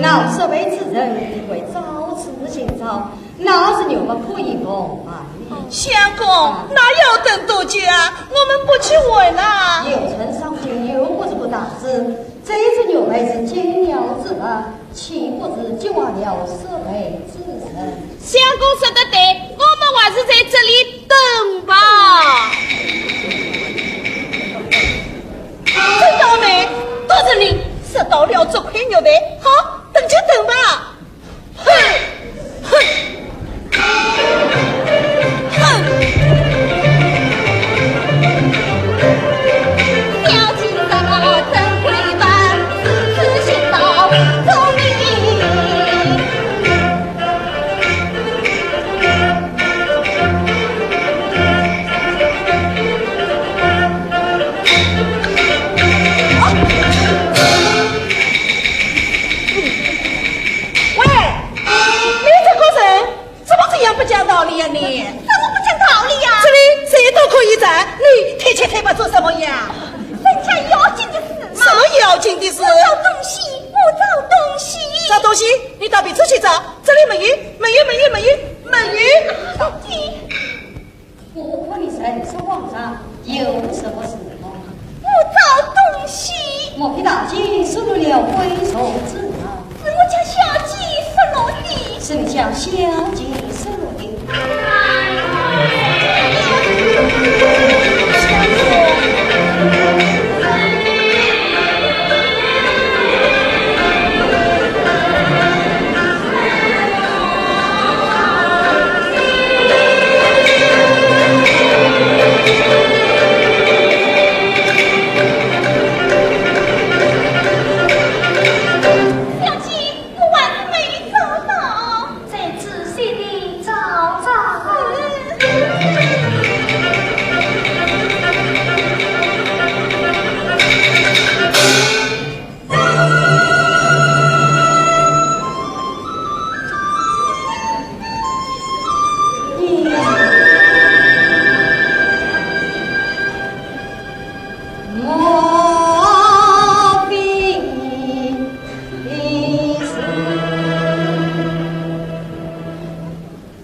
老社会之人为朝辞行朝，那是牛们可以共啊。相公，哪有等多久啊？我们不去问啊。有臣上京，又不是不打字。这只牛妹是金鸟子啊，岂不是就忘了社会之人？相公说的对，我们还是在这里等吧。这倒霉，多着你拾到了这块牛蛋，好，等就等吧。哼哼哼！小金山我真会办，此行到终于。喂，你这个人怎么这样不讲道理呀？你怎么不讲道理呀？这里谁都可以站，你贴切贴吧做什么呀？人家要紧的事嘛。什么要紧的事？我找东西，我找东西。找东西，你到别处去找，这里没有，没有，没有，没有，没有。到底不可你神是皇上，有什么事吗？我找东西，莫非大姐收了了回首之啊？是我家小姐失落的。是你家小姐收了的。小姐，我还是没找到，再仔细地找找。莫非是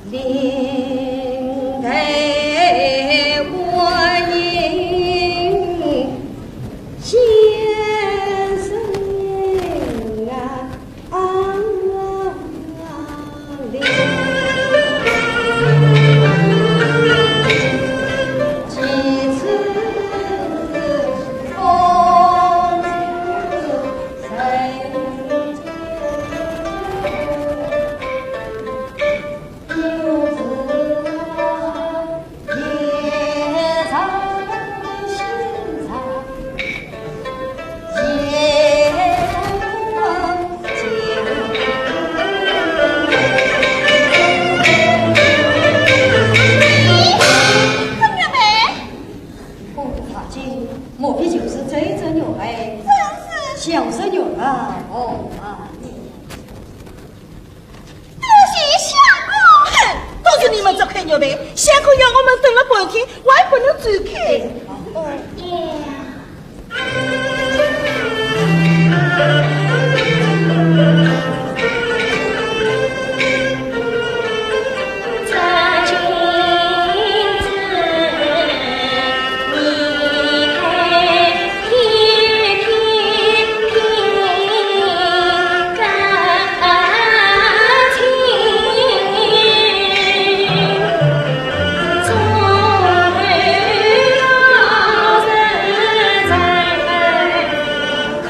临台我应先生啊几次风在又是夜长心长，夜长怎么样没？不法金，莫非就是这只牛哎？真是小生牛啊！哦啊！多谢相公。哼，都是你们这块牛蛋，相公要我们等了半天，我还不能走开。这君子，你看天天感情，终老人在空。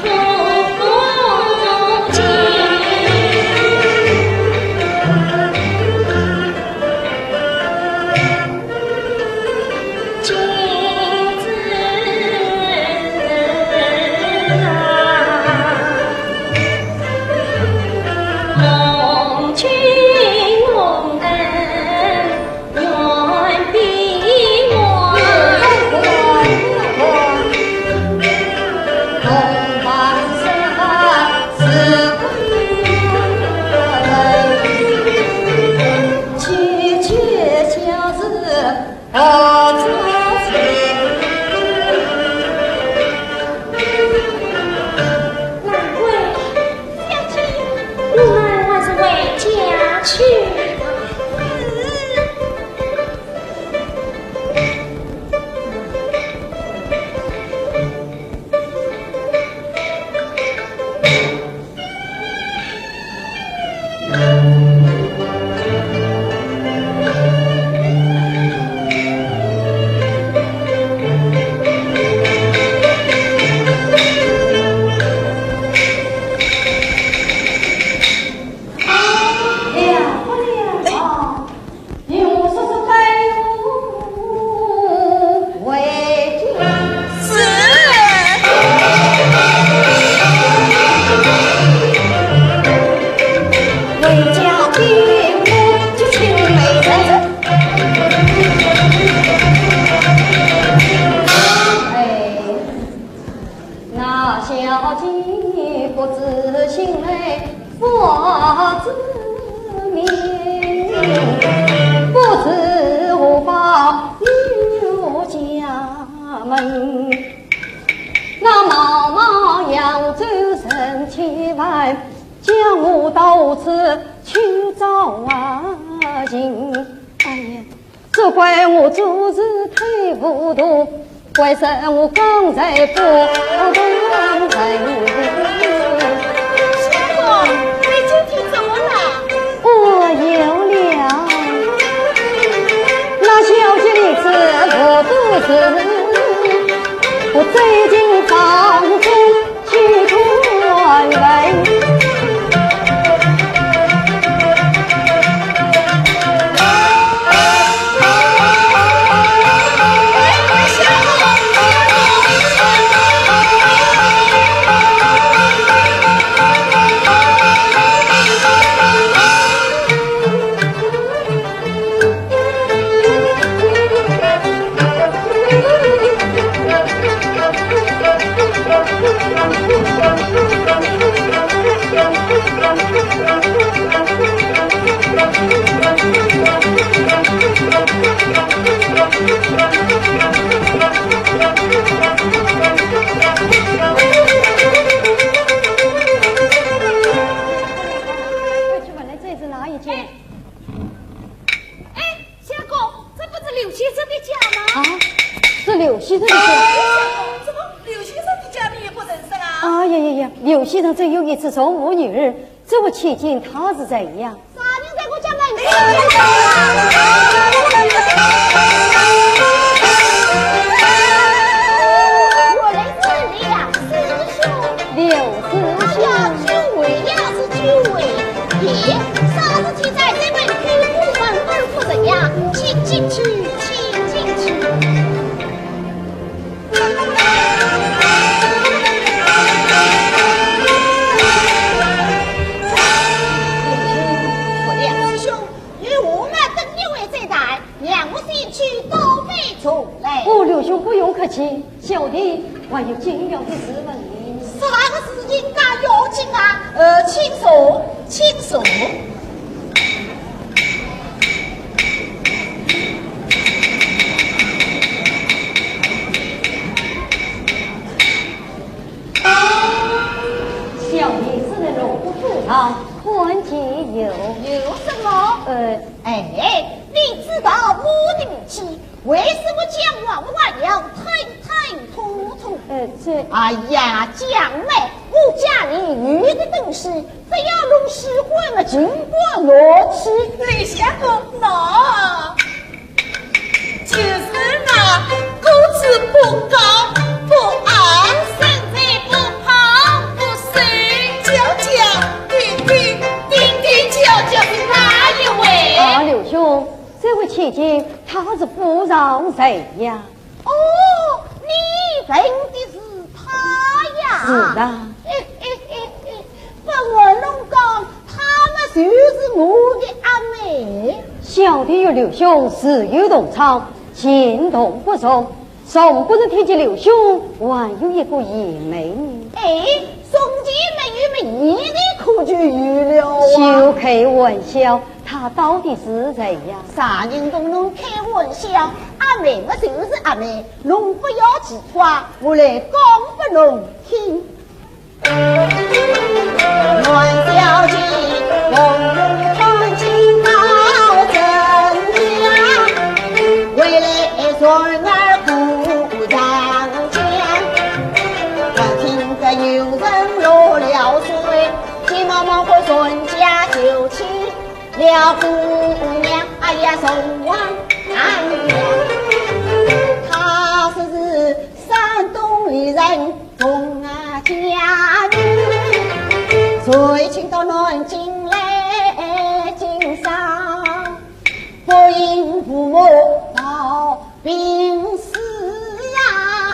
家进屋就青梅人。那小姐不知心内佛子命，不知无法入家门。那毛毛扬州城千万，将我到此去找寻。哎呀，这怪我做事太糊涂，怪什我刚才不懂人。相公，你今天怎么了？我有了，那小姐你知我肚子，我最近房中去团圆。刘先生这有一次从我女儿，这我切近他是怎样？啥人在我家门口？我来是梁师兄，刘师兄，久违呀是久违，爹，啥子记在这本书部门儿不怎样？请进去，请进去。哦，刘兄不用客气，小弟还有紧要的事问你。啥个事情敢要紧啊？请说，请说。小弟是能龙不负堂，宽解有什么？你知道我的名气，为什么讲话我要吞吐吐？哎呀，讲嘞，我家里遇的东西，只要弄失魂了，尽管落去。李相公，那就是那工资不高不安，身材不胖不瘦，娇娇滴滴娇娇是哪一位？刘兄，这位千金他是不让谁呀？哦，你认的是他呀？是的。本我龙讲，他们就是我的阿妹。小弟与刘兄事有同窗，情同不从。从不是提起刘兄，还有一个野妹呢。宋姐妹与一的可就预料啊！休开玩笑，他到底是谁呀？啥人都能开玩笑，阿妹嘛就是阿妹，侬不要奇话，我来讲给侬听。阮小姐红穿金帽镇家，为来孙儿顾长江。我听着有人落了水，急忙忙回孙家就去了姑娘，哎呀送往安阳。她是山东里人，中啊家女，随亲到南京来经商，不因父母到病死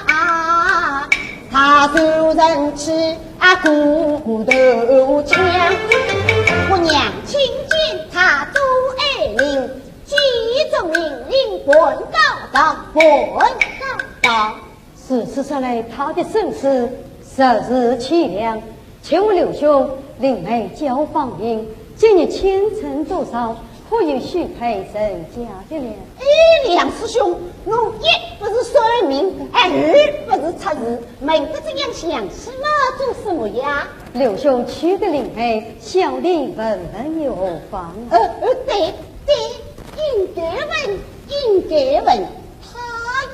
啊，他受人气啊骨头强，我娘亲道。事实上来，他的身世实是凄凉。请问刘兄，灵媒交访应，今日前程多少？可有许配人家的了？梁师兄，我一不是算命，二不是测字，没得这样详细嘛，做什么呀？刘兄娶的灵媒，小弟问问有何妨？对，应该问，他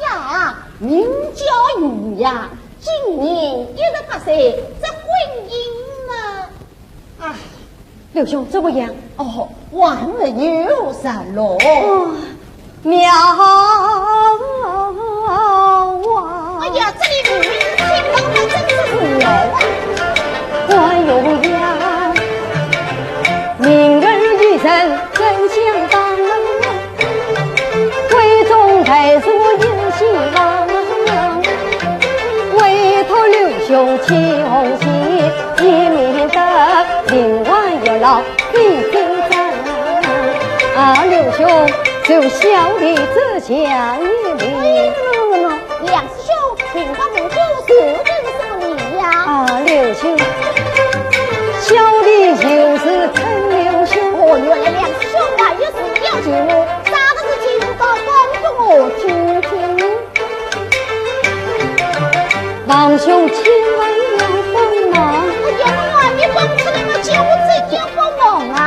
呀名叫余呀，今年18岁，这婚姻呢？唉。刘兄怎么样？还没有啥咯。妙啊！哎呀，这里听到还真是妙啊！还有呀，明儿一人真相当，闺中太叔有希望，委托刘兄起红旗，以免得另外有劳必紧张。刘兄就小弟这讲一礼。梁师兄，请帮我做事的什么礼呀？刘兄，小弟就是陈刘兄。原来梁师兄有事要求我，啥个事情都讲给我听听。王兄千万要帮忙。你帮出来嘛，叫我怎样帮忙啊？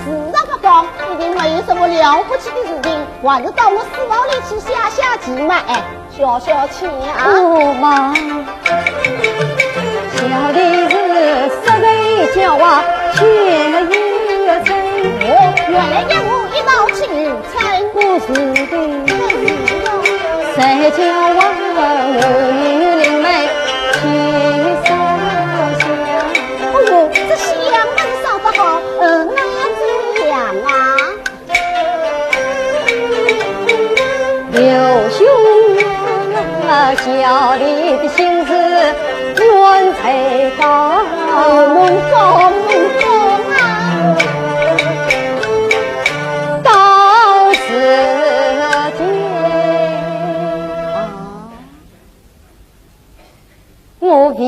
是那个帮，一定没有什么了不起的事情，还是到我书房里去下棋嘛，消气啊。妈，小弟是实在叫啊，却有真。原来让我一道去参不是的，谁叫我女灵媒去烧香？这香嘛是烧得好，那怎样啊？刘兄啊，小弟的心思远才高，梦中啊，到时间我必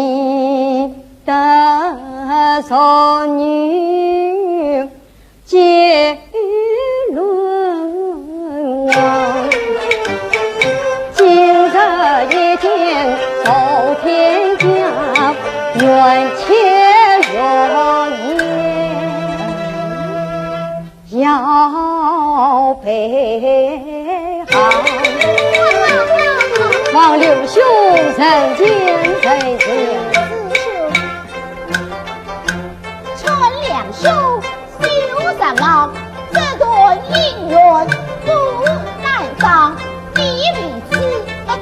得少女结论王，今日一见受天降，愿且容颜要备好。望刘兄人间在这。两兄修什么？这段姻缘不难当。第一名子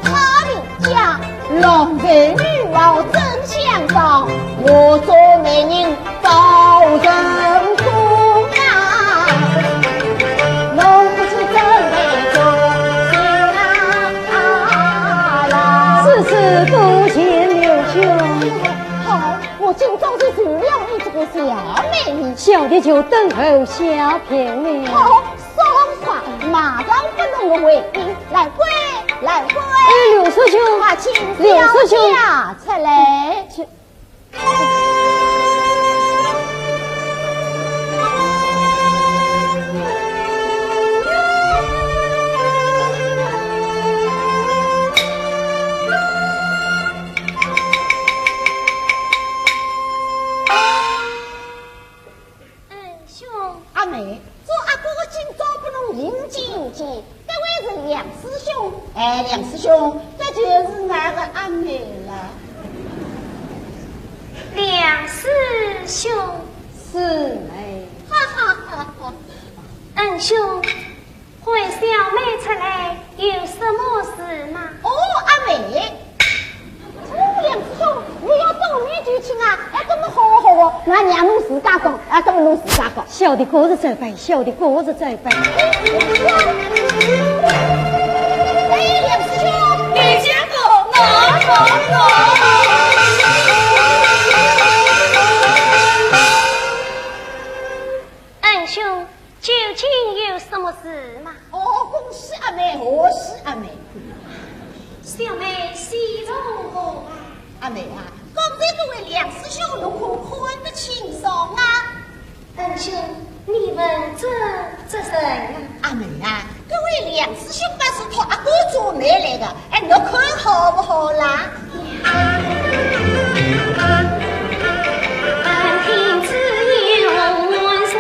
他名家，龙飞女王真相当。我做美人保人公啊，弄不起真美中心啊！世事多见刘兄。我今早就除了你这个小美女，小弟就等候下片了。好，爽快，马上不弄我回应，来归。刘师兄，请刘师兄出来。阿妹，做阿哥今早不能迎接，这位是梁师兄。梁师兄，这就是那个阿妹了。梁师兄，是妹，恩兄，唤小妹出来有什么事吗？阿妹。梁师兄，你要当面就请啊！这么好，那娘侬自家讲，这么侬自家讲。小弟哥是在办，小弟哥是在办。梁师兄，你先走，恩兄，究竟有什么事吗？哦，恭喜阿妹，贺喜阿妹。小妹喜从何来？阿妹啊，刚才各位梁师兄如何看得清爽啊？恩兄，你问这人啊？阿妹啊，各位梁师兄那是托阿哥做媒来的，哎，你看好不好啦？听此言万岁，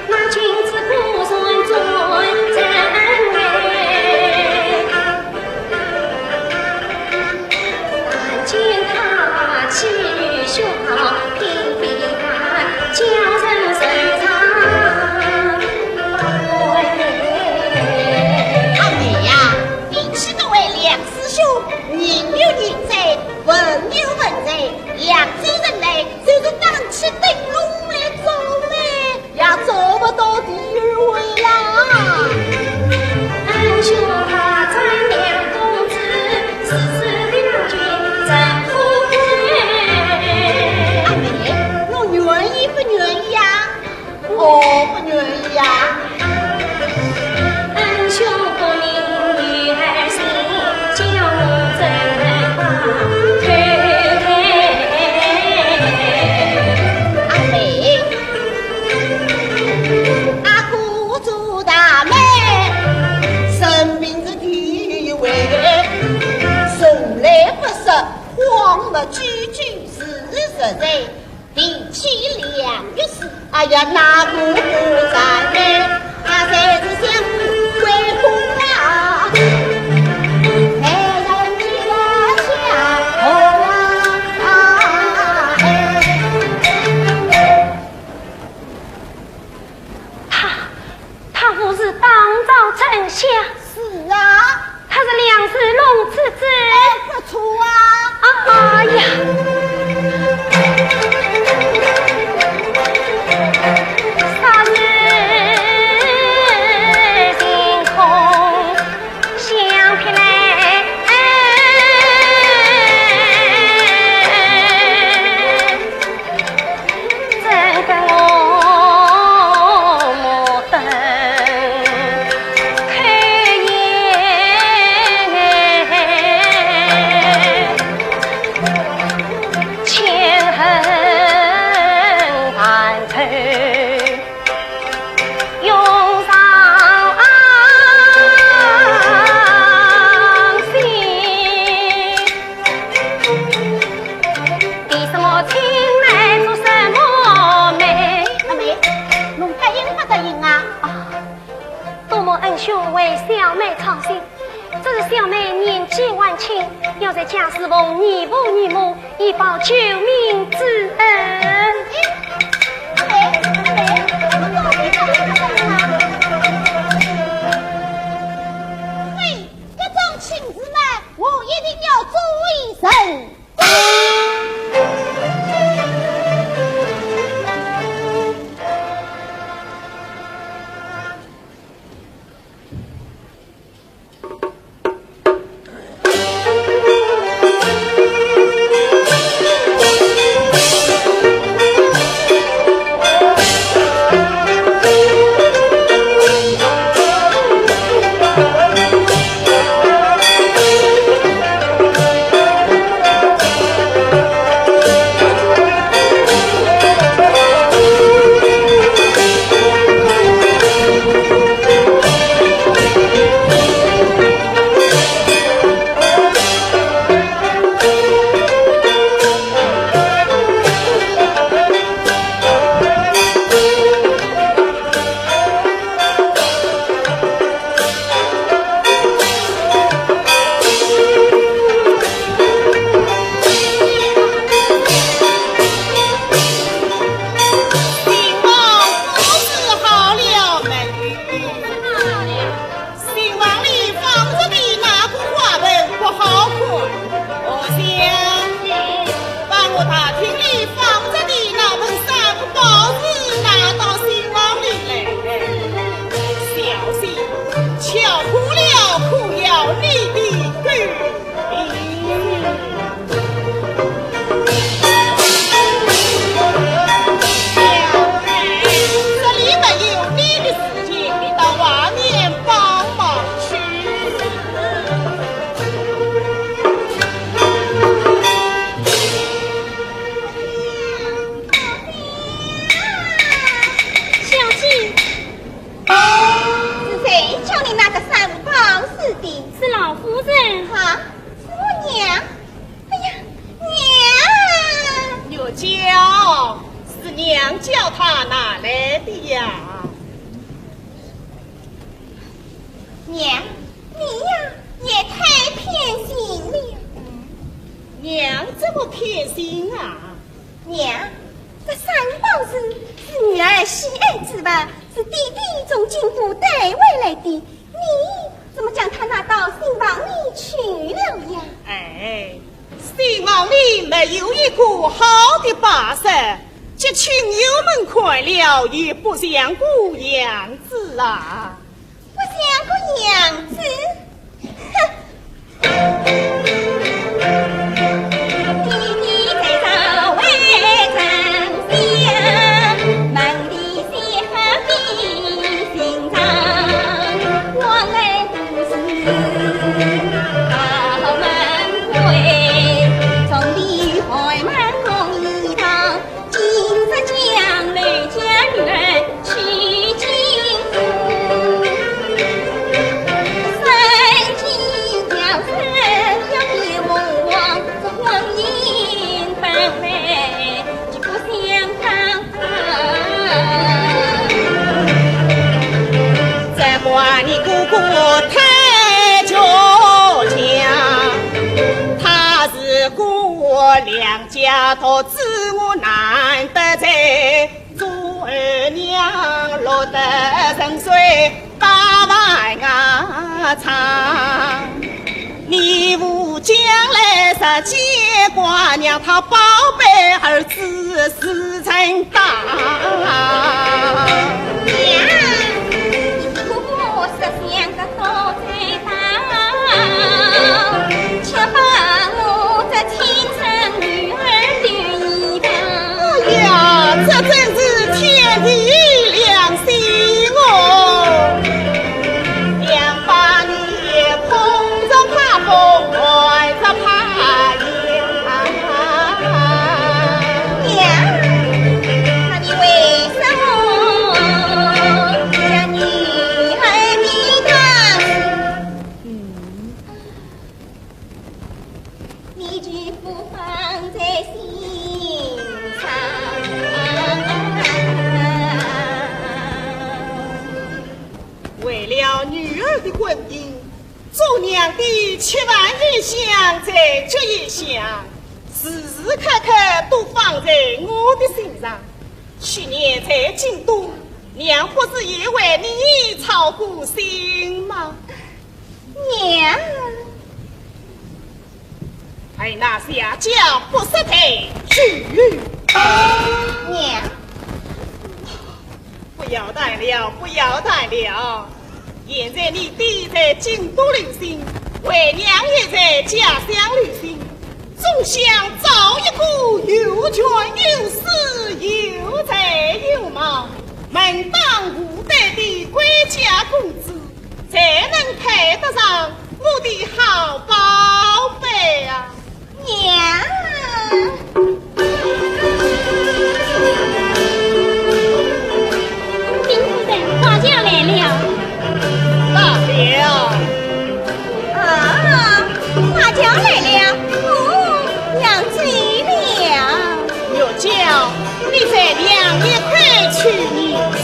那君子不算尊真伪。但见他气宇雄豪，平平安，叫人神常。阿妹呀，比起各位梁师兄，人有人在，文有文在，扬州人来就是当起灯笼来做媒，也做不到第二位啦。恩兄他在梁公子，此时的那君真富贵。阿妹，侬愿意不愿意呀？哦，不愿意呀。恩兄不明女儿心，叫我怎能把推开？阿妹，阿哥做大媒，生命是地位，从来不说谎不句句是实在。比起两个事，哎呀，哪个不在呢？他才是相归红啊！才人家相红啊！他不是当朝丞相，是啊，他是梁氏龙之子。不错啊！哎呀！杀人星空想起来，真跟我莫等开眼，千恨万仇。用上心，为什么青来做什么媒？阿妹，侬答应不答应啊？多么恩兄为小妹操心，这是小妹年纪晚轻，要在家侍奉你父你母，以报救命之恩。阿妹，侬到底答应不答应啊？嘿，这桩亲事呢，我一定要做一声。是老夫人。啊，是我娘。哎呀，娘！有叫，是娘叫他哪来的呀？娘，你呀也太偏心了。娘怎么偏心啊？娘，这三宝是女儿喜爱之物，是弟弟从金府带回来的，你怎么将他拿到新房里去了呀？哎，新房里没有一个好的把式，这群友们看了也不像个样子啊！不像个样子，哼！弟弟在朝为丞相，门里写笔心肠，我来不是好门规，从里开门同一堂，今日将来家女儿去进府。你姑姑太倔强，她是过两家头，知我难得在，做儿娘落得沉睡把外牙长。你父将来实见寡娘，她宝贝儿子是成大。想个多在当，却把我这亲生女儿丢一旁。哎呀，这真是天地良心哦！娘把你捧着怕风，怀着怕凉。娘，那你为什么将女儿迷堂？你绝不放在心上。为了女儿的婚姻，做娘的千万一想再这一想，时时刻刻都放在我的心上。去年在京都，娘不是也为你操过心吗？娘，还那下家不识抬举。娘，不要谈了，不要谈了。现在你弟在京都旅行，为娘也在家乡旅行，总想找一个有权有势有才有貌、门当户对的归家公子，才能配得上我的好宝贝啊！娘。丁夫人，花轿来了。大了。啊，花轿来了，哦，娘醉了。有叫你在娘一块去你心。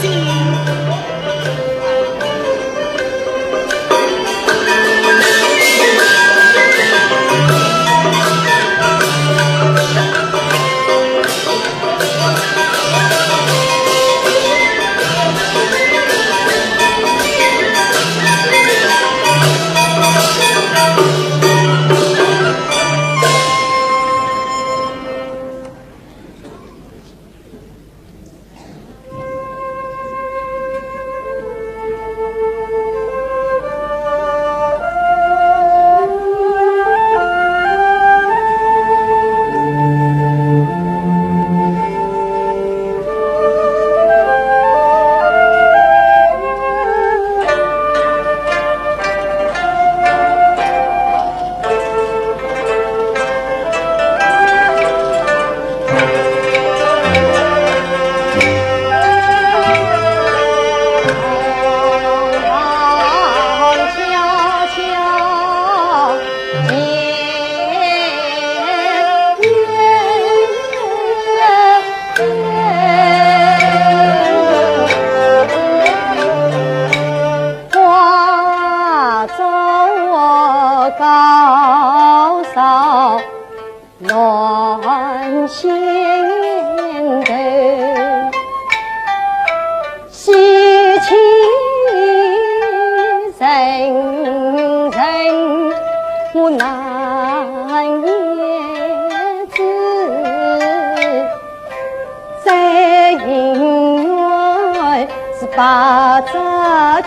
是把这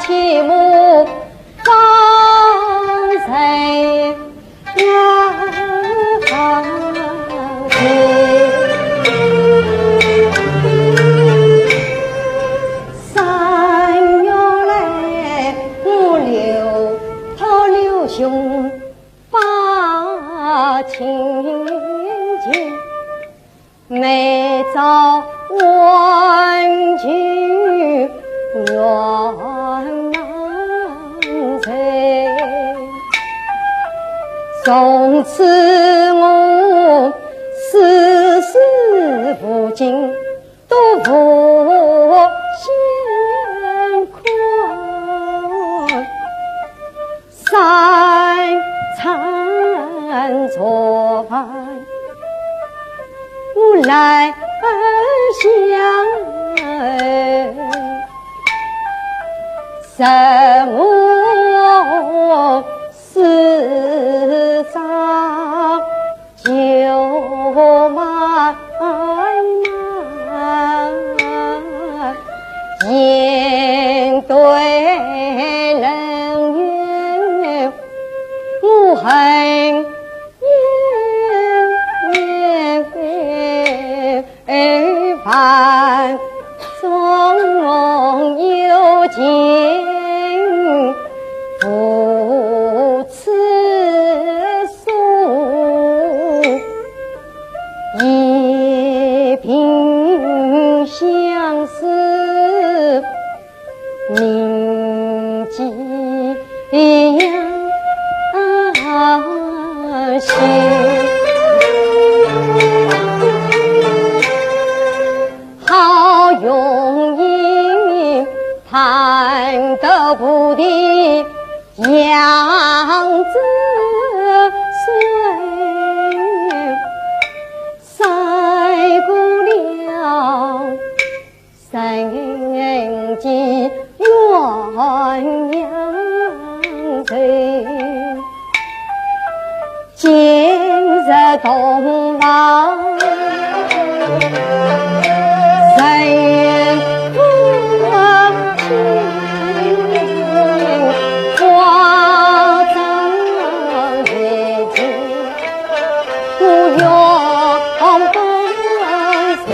起舞放谁呀？三月来我留他刘兄把情结，每朝问君愿难成，从此我世事不惊，都不嫌困，三餐做饭无来相，什么事上就慢慢面对人缘，我恨盼总有情不辞诉，一颦相思铭记样心。好容易谈得不的样子碎，赛过了三季鸳鸯醉，今日东望人风情，花正月景，不用分谁。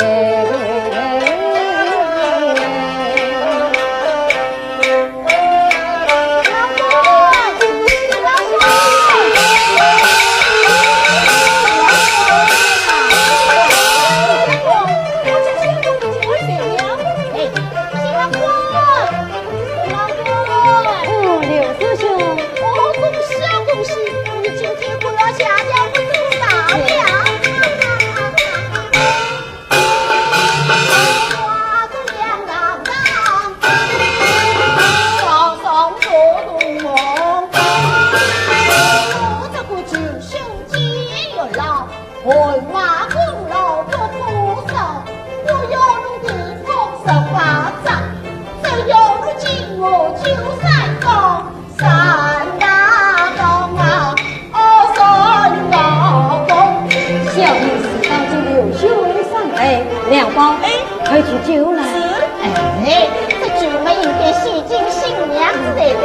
两包，快去酒来。哎，这酒嘛应该洗净新娘子才对。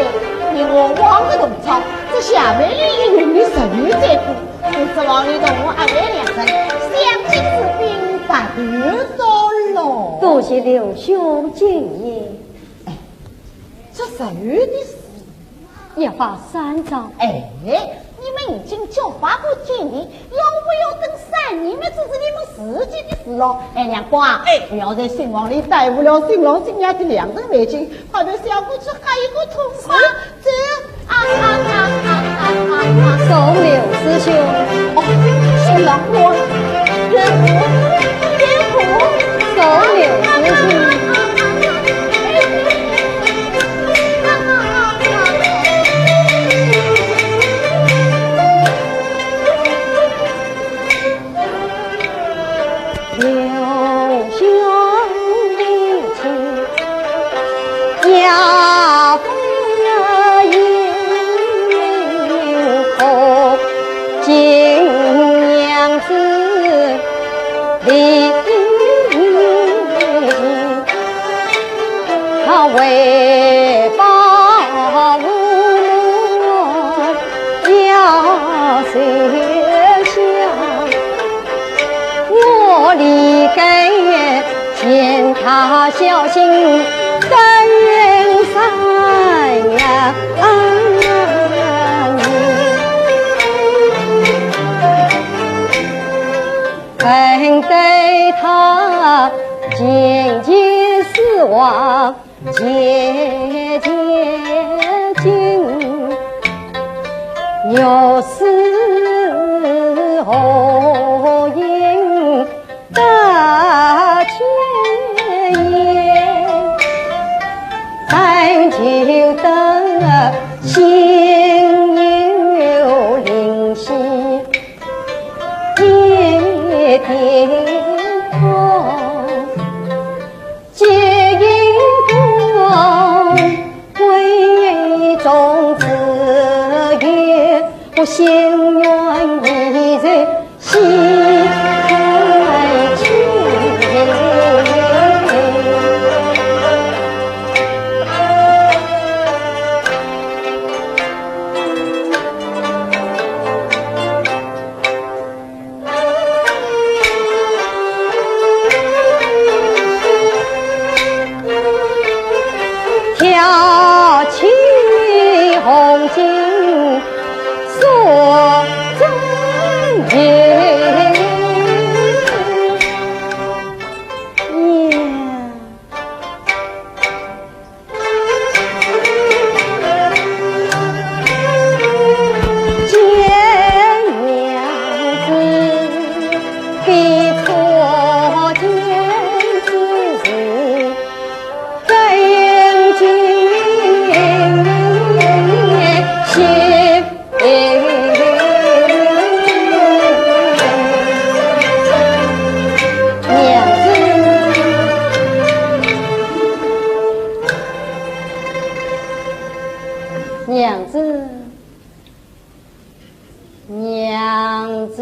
你我王个农场，这下面里有你神女在顾，我指望你同我阿妹两人相敬如宾，白头到老。多谢刘兄敬言。哎，这神女的事，一发三章。哎。你们已经交发过建议，要不要等3年嘛？这是你们自己的事喽。哎，亮光，不要在新房里耽误了新郎新娘的两人围巾，快点想过去喊一个痛快。走送刘师兄。新郎我别哭，送刘师兄。刘兄领情呀迎后金娘子领好为报无要谁想？我离开天他小心登山呀！等待他渐渐死亡，渐渐近，有时候应得前言，但求得心有灵犀。天空结因果，为种子叶，我心愿已在心开情。挑起红巾锁针眼，见娘子比错见子日。娘子，娘子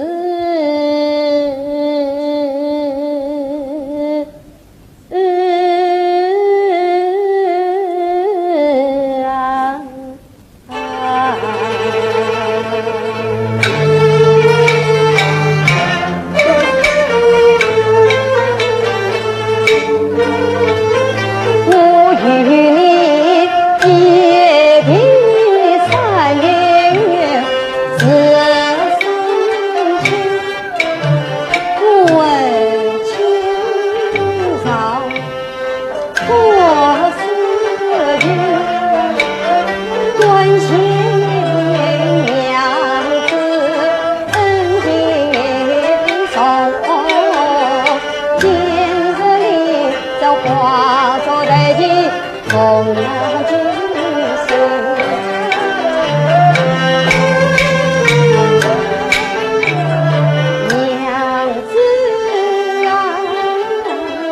我与你结比三年自生情，问情长多思君，关心娘子恩情重，今日里这化作代际风浪之声。娘子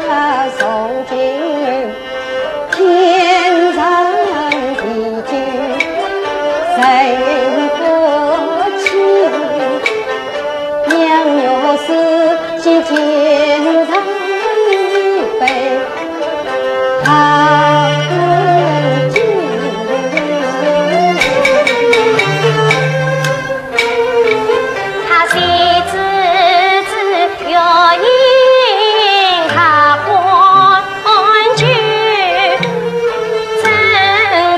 啊，送进天上地久，谁不亲？娘有事心天上一杯，他很近。他喜滋滋有因他欢聚，真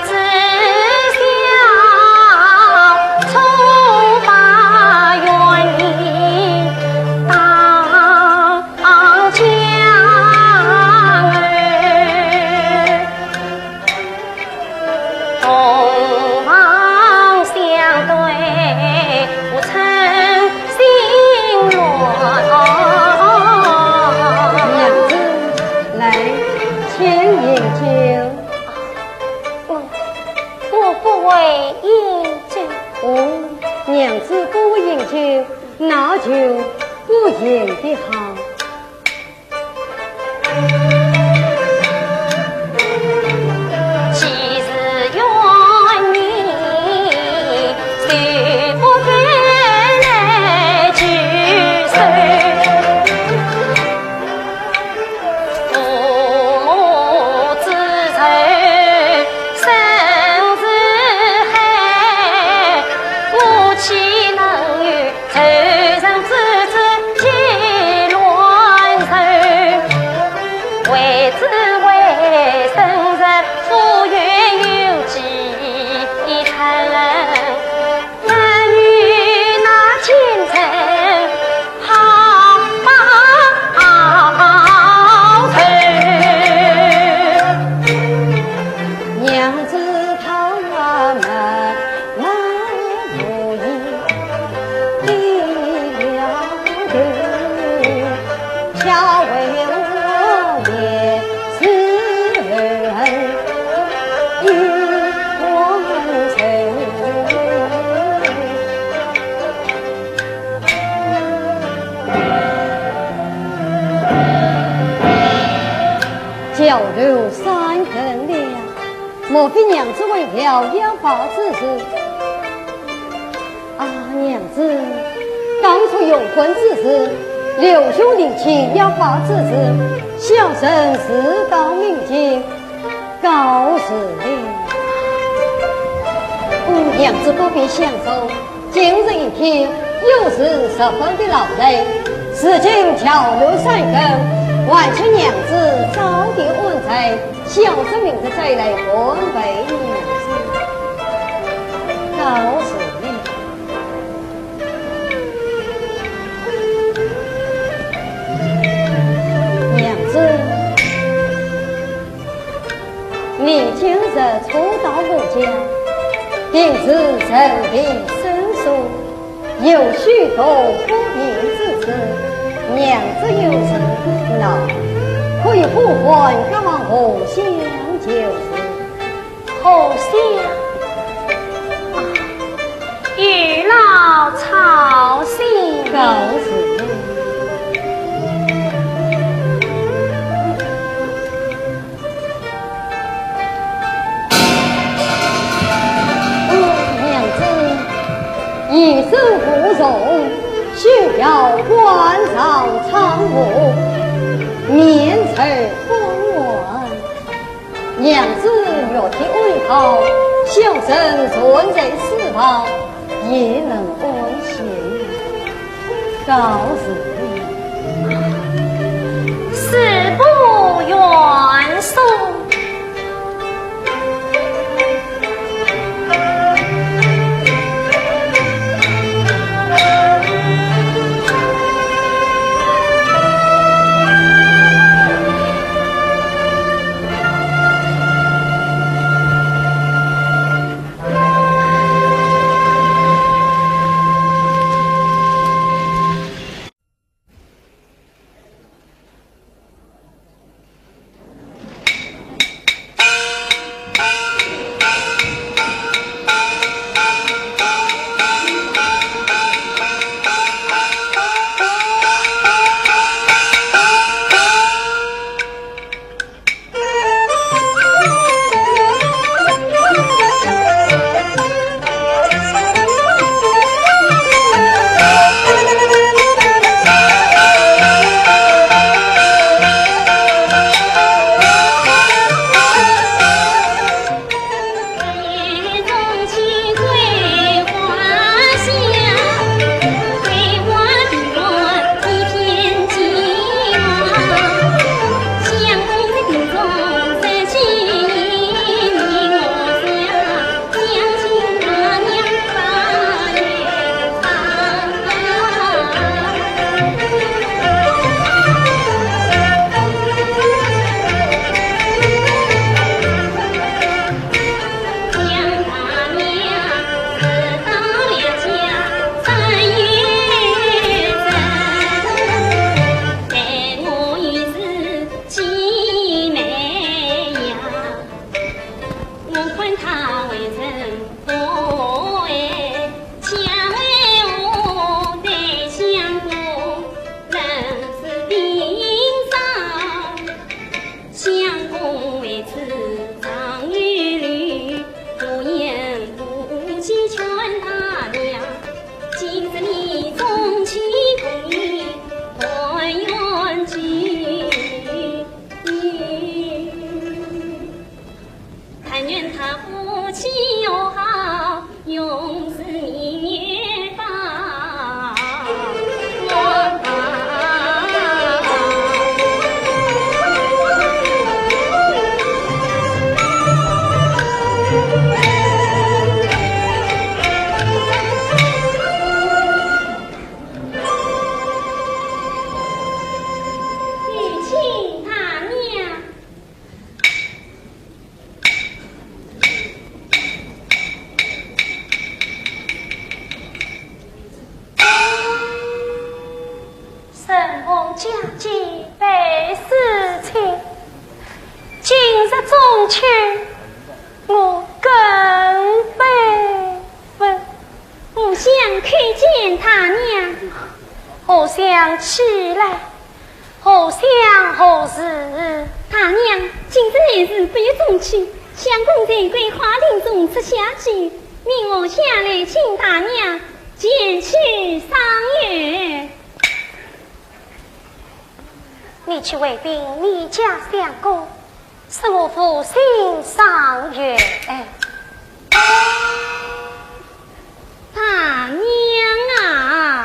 子笑从把原因当家儿，东望相对不曾心乱。娘子，来请饮酒。我不为饮酒，哦，娘子不会饮酒，那就不饮的好。其实愿你随我回来聚首，父母之仇。莫非娘子为了养发之事？啊，娘子，当初有婚之时，刘兄弟亲养发之事，小生事到明镜，告辞了。娘子不必享受，今日一天又是十分的劳累，事情条路山根，还请娘子早点安排，小生明日再来安慰娘子。告辞了。娘子，你今日初到我家，定是人品生疏，有许多不明之词，娘子有事，那可以互换赶往侯乡就是。侯乡啊，与老操心。告辞了。一生不容，需要官上苍梧，面垂风婉。娘子若听为好，小生存在四方，也能安心。告辞了。事不愿送。家境被事情，今日中秋，我更悲愤。我想看见他娘，我想起来，我想何时他娘今日也是被中秋，相公在桂花亭中吃下酒，命我下来请大娘前去赏月。你去卫兵，你家相公，是我父亲赏月。大娘啊！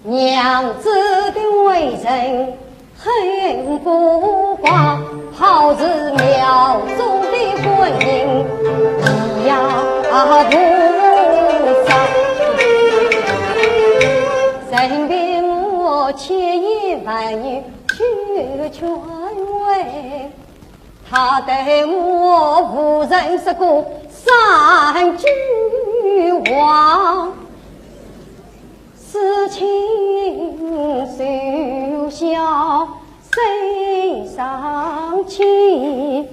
娘子的为人很不挂，好似庙中的观音一样菩萨。身边我千言万语去劝慰，他对我无人说过三句话。此情虽小谁伤情，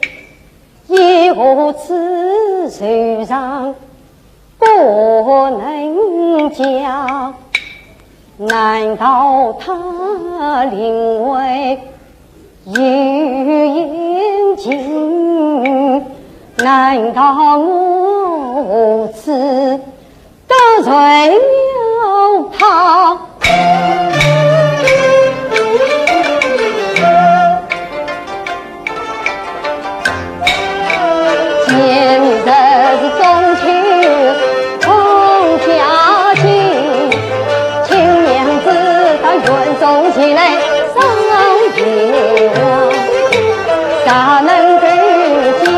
有此世上不能讲。难道他临危有眼睛？难道我无此得罪了他？今日中秋同佳节，请娘子到园中前来赏月望。咋能给家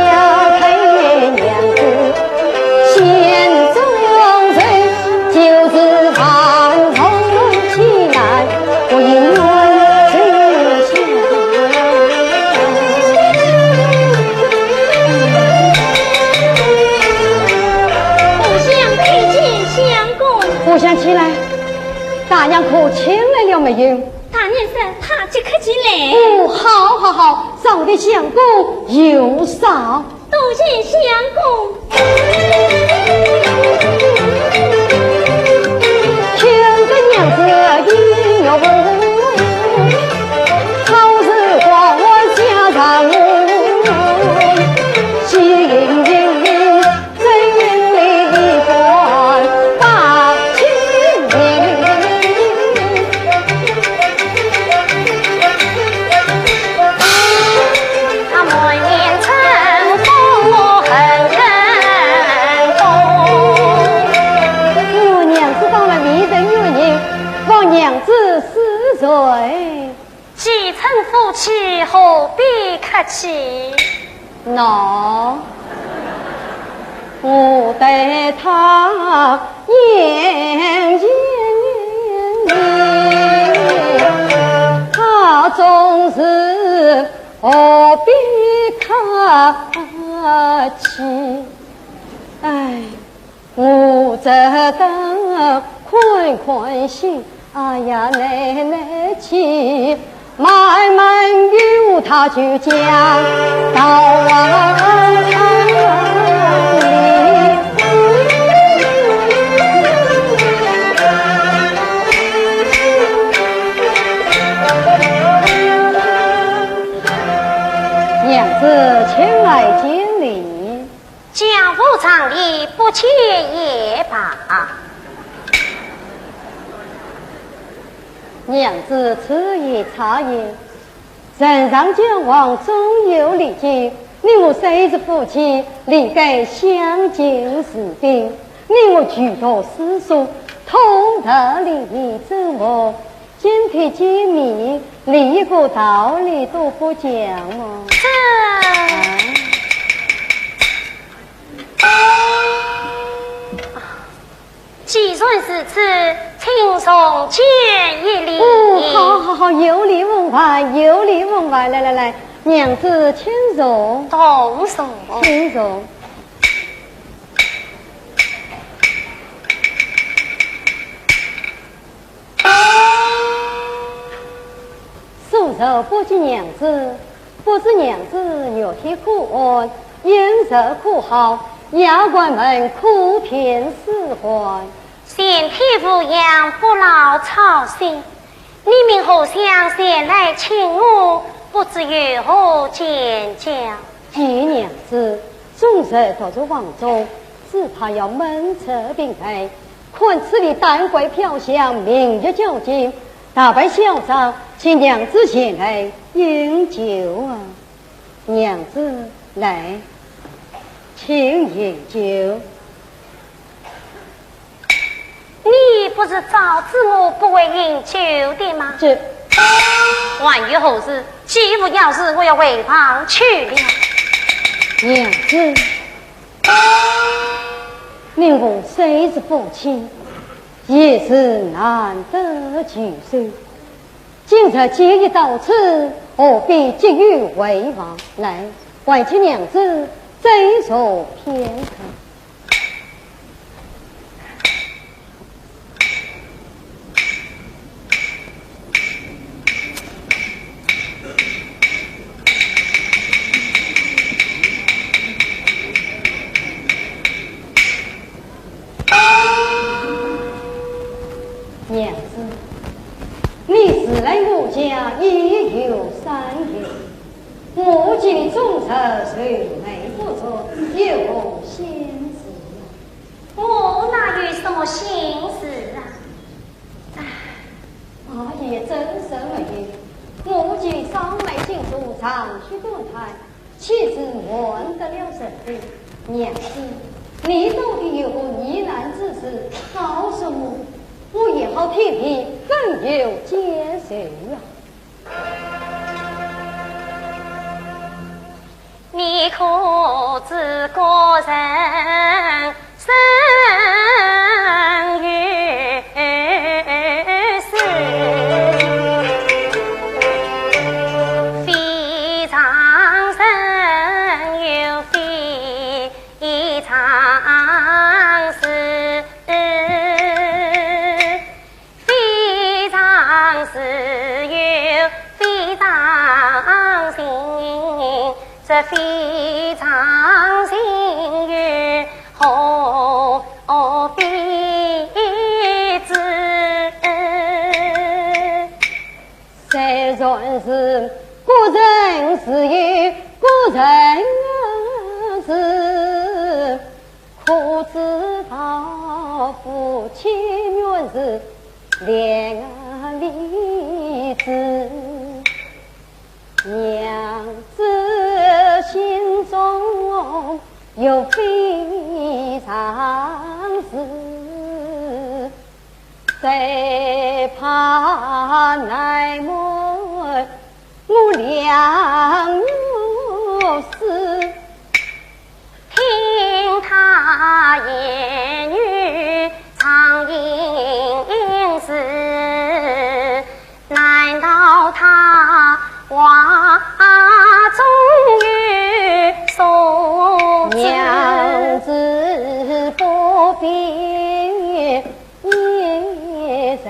配娘子？心中人就是万重气难，我因缘之下。互相推荐相公，我想起来，大娘可请来了没有？大年三他即刻进来。哦，好好好，上的相公有赏。多谢相公。听个娘子音乐舞，好日光我家上路，喜迎迎真里关把情明。他每年春风我很感动。我娘子到了迷人月影，望娘子施罪。既成夫妻，何必客气？喏，我对他言言他总是何必客气？哎，我这等宽宽心，哎呀，奶气。慢慢由他去讲道理。娘子前来见礼，江湖常理，不去也罢。娘子此言差言，人上交往总有礼节。你我虽是夫妻，理该相敬如宾。你我举头思索，通达礼仪怎么？今天见面，连一个道理都不讲吗？既然是此，请送见一礼。哦，好，有礼问饭，有礼问饭。来，娘子请坐。同送。请坐。素手不及娘子，不知娘子有天苦安，饮食可好？衙官们苦偏使唤。先天抚养，不劳操心。你们互相前来请我，不知如何见教。见娘子，终日躲在房中，只怕要闷车并排。看此里丹桂飘香，明月皎洁，大摆小灶，请娘子前来饮酒啊！娘子来，请饮酒。你不是早知我不会饮酒的吗？这万一后事，既无要事，我要回房去了。娘子，你我虽是夫妻，也是难得聚首。今日既已到此，何必急于回房？来，还请娘子再坐片刻。娘子，你是来我家已有3月，我今终日垂眉不作，有何心事？我哪有什么心事啊？啊，也真是没有。我今上来进入长须断台，岂是换得了神的？娘子，你到底有何疑难之事，告诉我，我也好替你更有解释啊。为可知个人生于世，非常生又非常死，非常死又非常幸，这非常幸运何必知？虽然是古人是有古人事，可知道夫妻原是两离子，娘子心中有非常事，谁怕乃妹我两有事，听他言语常应是，难道他话终于所知？娘子不必一人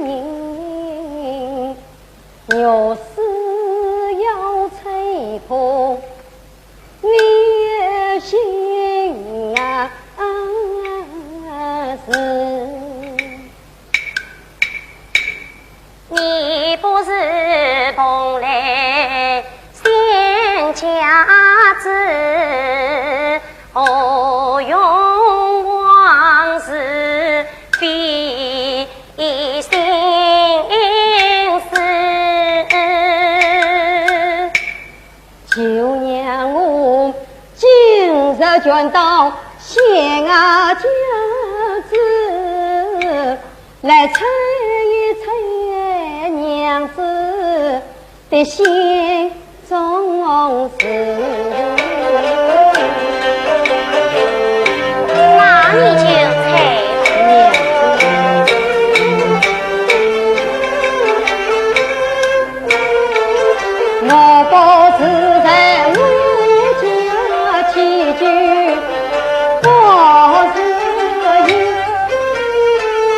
命，有事要催迫你心事。你不是蓬莱仙家子，何用往事费心思？就让我今日卷到县家子，来猜一猜娘子的心中事。那你就猜娘子，我不是在为家起居，我是因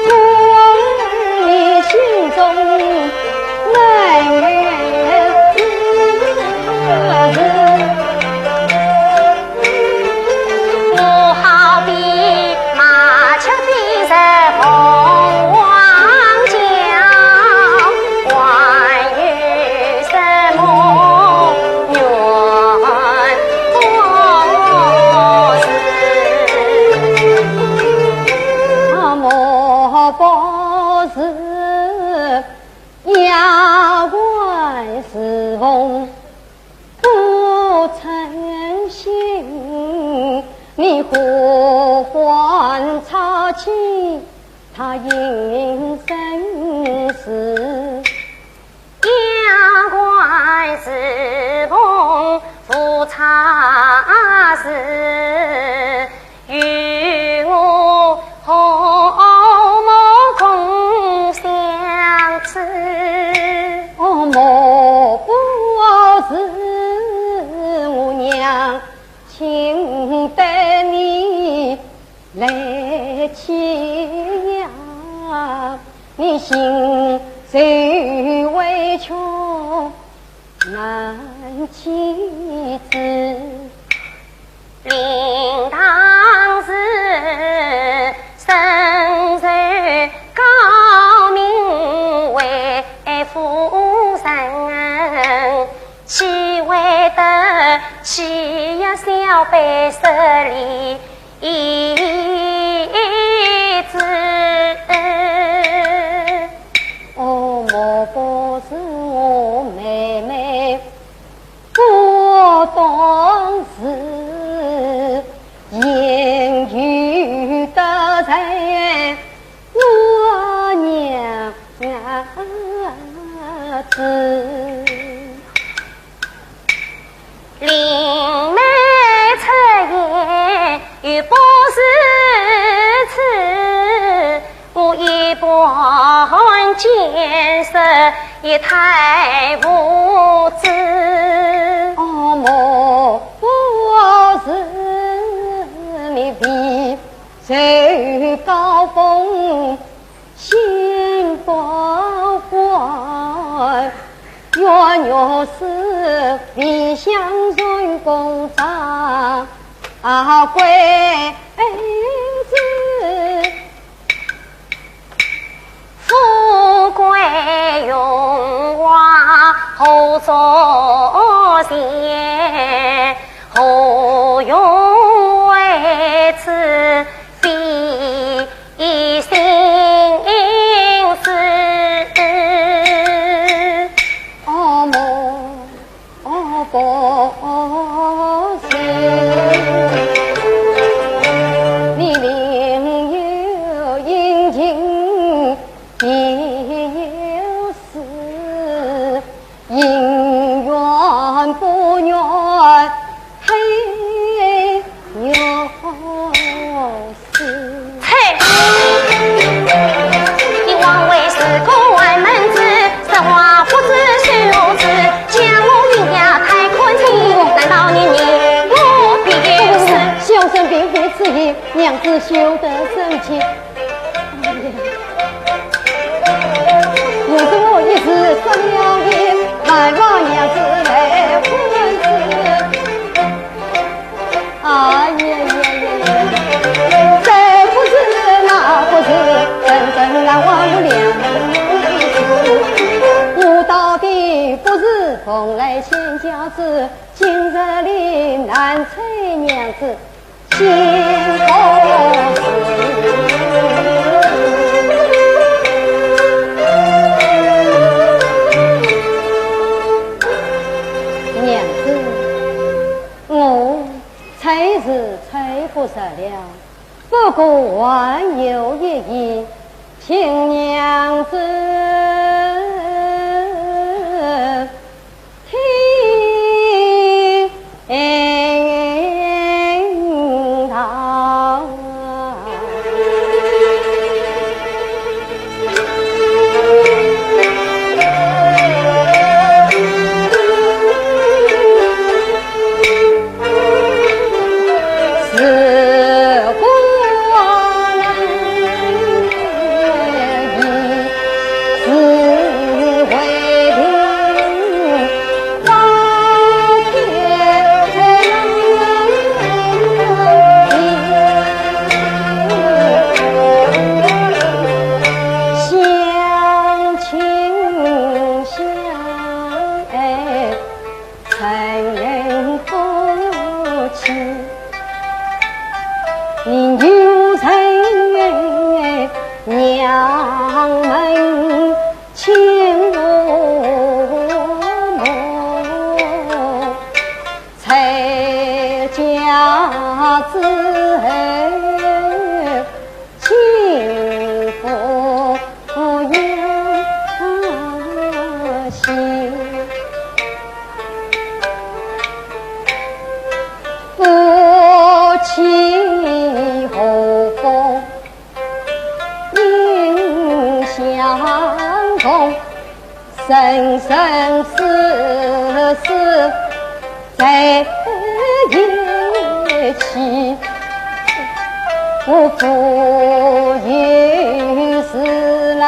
我儿心中难圆事。我好比麻雀飞在凤凰桥，还有什么缘故事？莫不是牙关是缝不成形，你呼唤插起他应声时，牙关是缝不差事，与我何莫共相思？莫不是我娘请得你来欺呀，你心最委屈难启齿。令当时深受高明为夫人，岂会得起呀小辈十里一子？莫不是我妹妹不懂事，言语得罪我娘子。令又不是此，我一般见识也太无知。莫不是你比谁高峰心不坏，若若是理想人工长贵子，富贵荣华后作先，何用为此比心思？不是，你另有阴晴也有事，姻缘不缘嘿有事。嘿，你枉为是个外门子，实话不知虚无知，将我人家太困情，难道你我必是？修身并非此意，娘子修得真情。又是我一时失了意，还望娘子来宽恕。哎呀呀呀！这不是那不是，真正难忘有两事。我到底不是蓬莱仙家子，今日里难催娘子心不死。娘子，我才是催不得了，不过还有一意，请娘子听他。生生世世在一起，我负于是来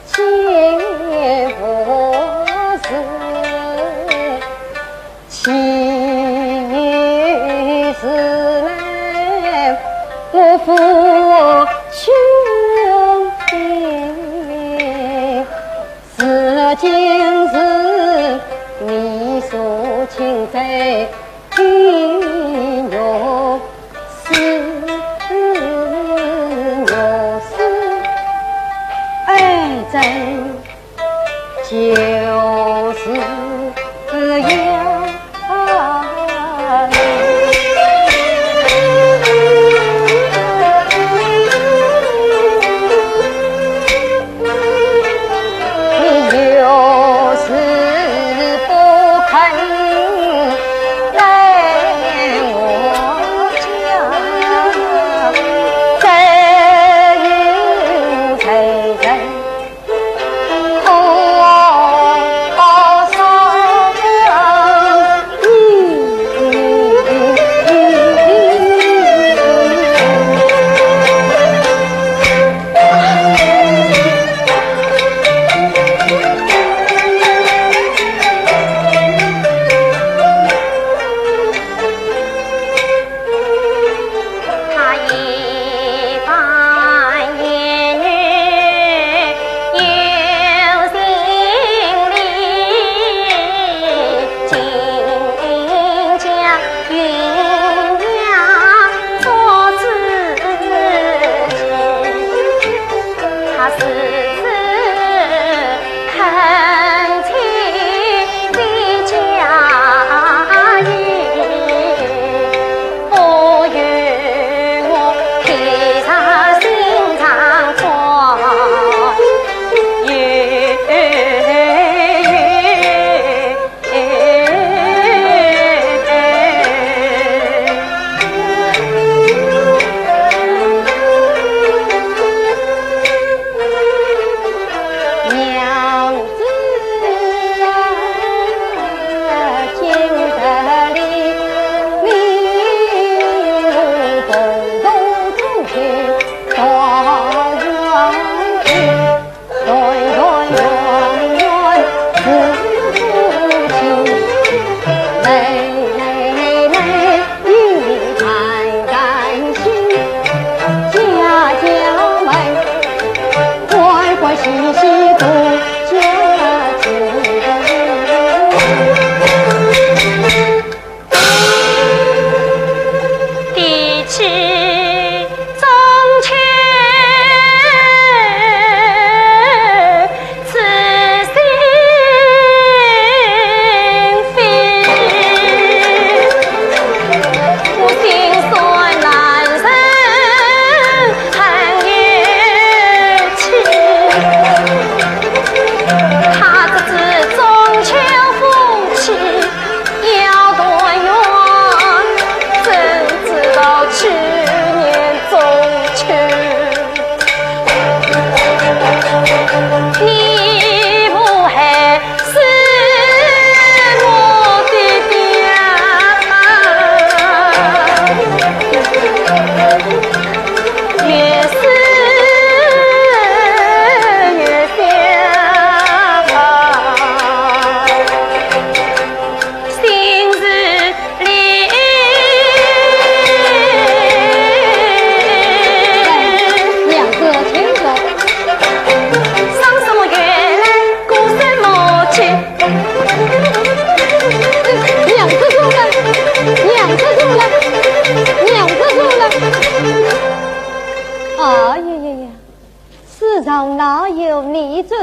情不是，情于是来我负兄弟。今日你所情在应有事有事，爱真就是这样。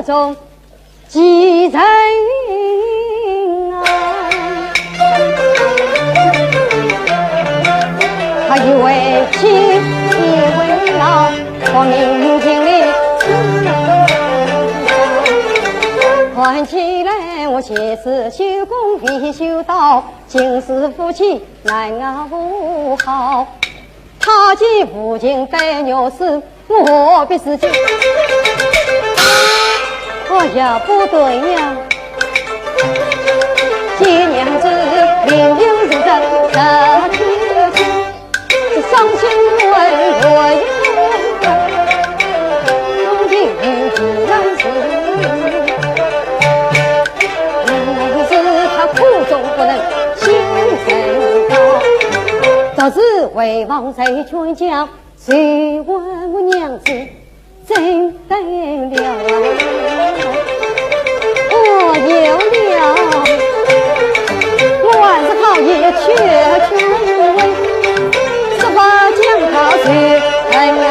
中几人啊？他以为妻，以为老，我明镜里看起来我前世修功必修道，今世夫妻难啊不好。他既父亲带牛死，我必死去。哎呀，不对呀！今娘子灵应如真，这天气这伤心问我呀，从今既然是，原来是他苦中不能心神高。早知为王在全家，谁问我娘子怎得了啊？我有了，我万事好也却为，十八将他去很难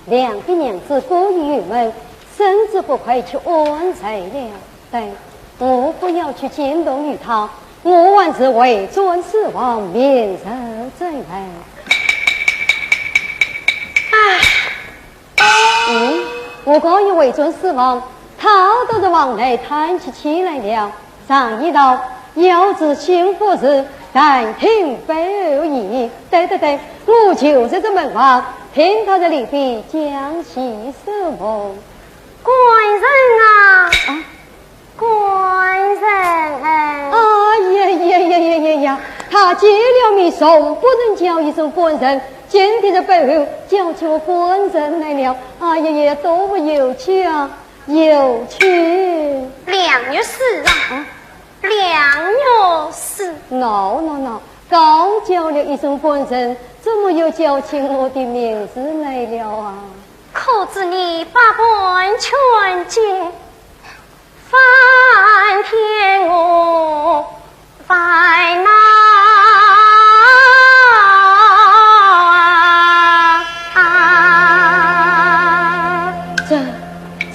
两个娘子过于郁闷，甚至不快去安财了。但我不要去惊动于他，我万是为尊死亡，免受罪来。我刚一为尊死亡，他都是往内叹起来了。上一道要知幸福时，但听非议。对，我就在这门外听他在里边讲起什么。官人啊，官人呀！他结了命送不能叫一声官人，今天的背后叫起我官人来了。多么有趣啊，有趣！两月4啊，2月4。No， 刚叫了一声官人，怎么又叫起我的名字来了啊？可知你把本全接，翻天我在哪？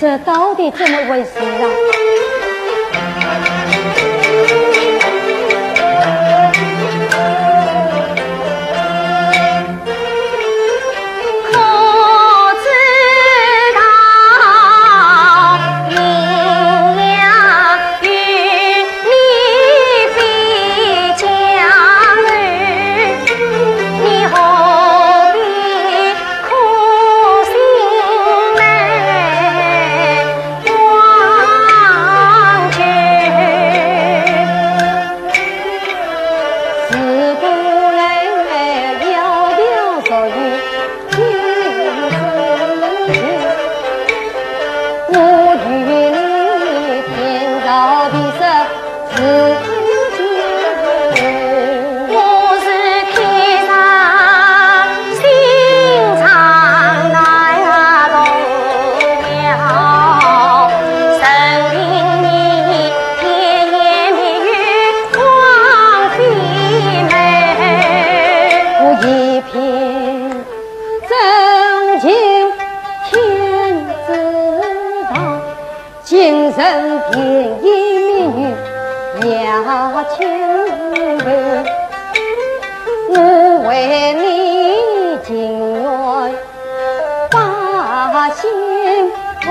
这到底怎么回事啊？人便以命运压千万，我为为你情愿把心破，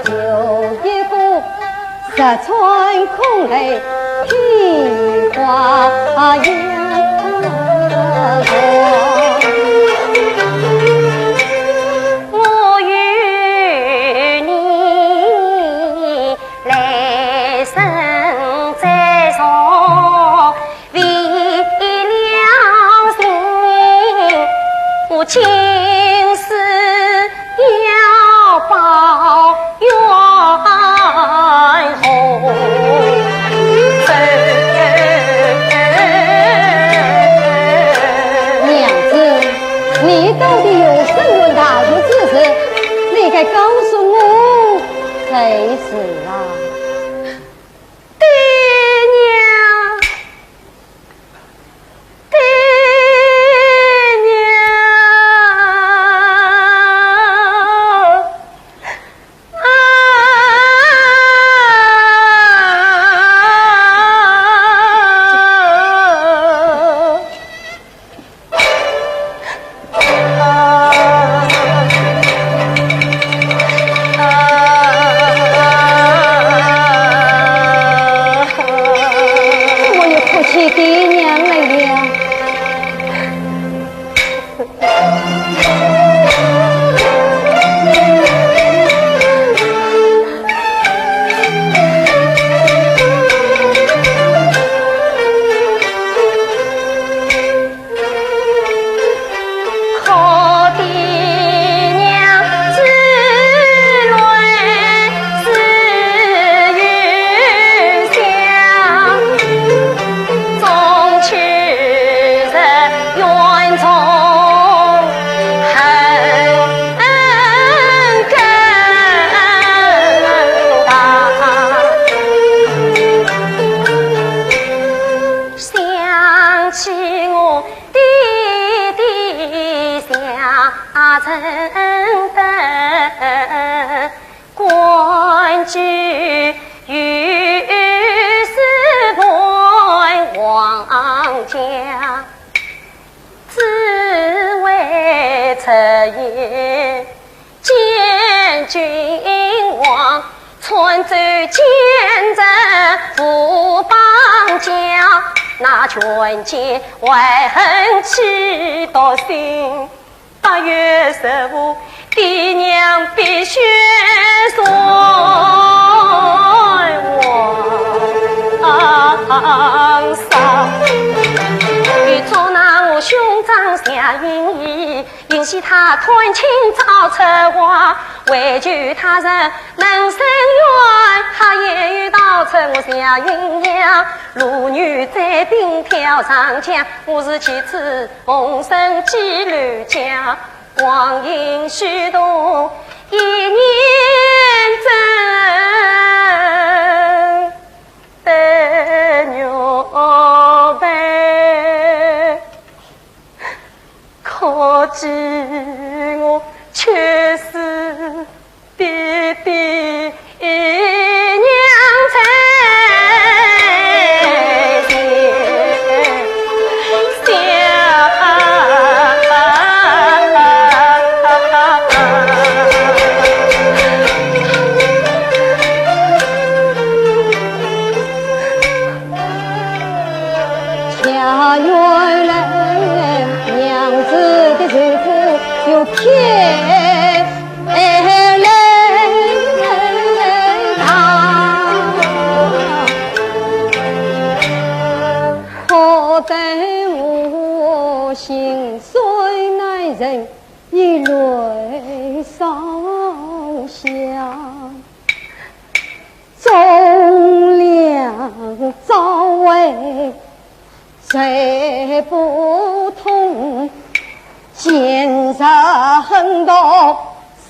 就一个石川空泪披花烟。我与你来生再重，为了情，我今世要报冤仇。你到底有什么大事之事？你该告诉我谁是啊？爹娘，爹权奸怀恨气到心，8月15，爹娘必须送往上。欲捉拿我兄长夏云逸，引起他团亲造策划，为求他人能伸冤，他也欲盗趁我夏云娘。路女在兵挑上将，我是其次逢生几缕家，光阴虚度一年真得牛背，可惜我却是爹爹娘才。家园来，娘子的日子有天来到，可待我心碎难忍，一泪烧香。忠良早为谁不同？见识很多，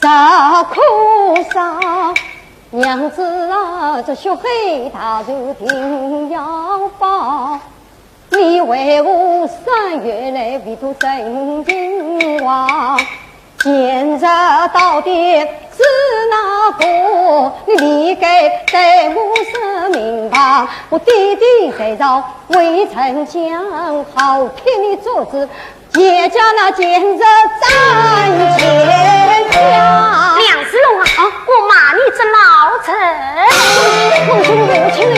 啥苦啥？娘子啊，这血黑大就定要报。你为我3月来为度真金王，见识到底是哪个？你立该对我说明白。我弟弟在朝未曾讲，好听的做子，也叫那奸人斩前家。梁世龙啊，我骂你这老臣，我听我听你，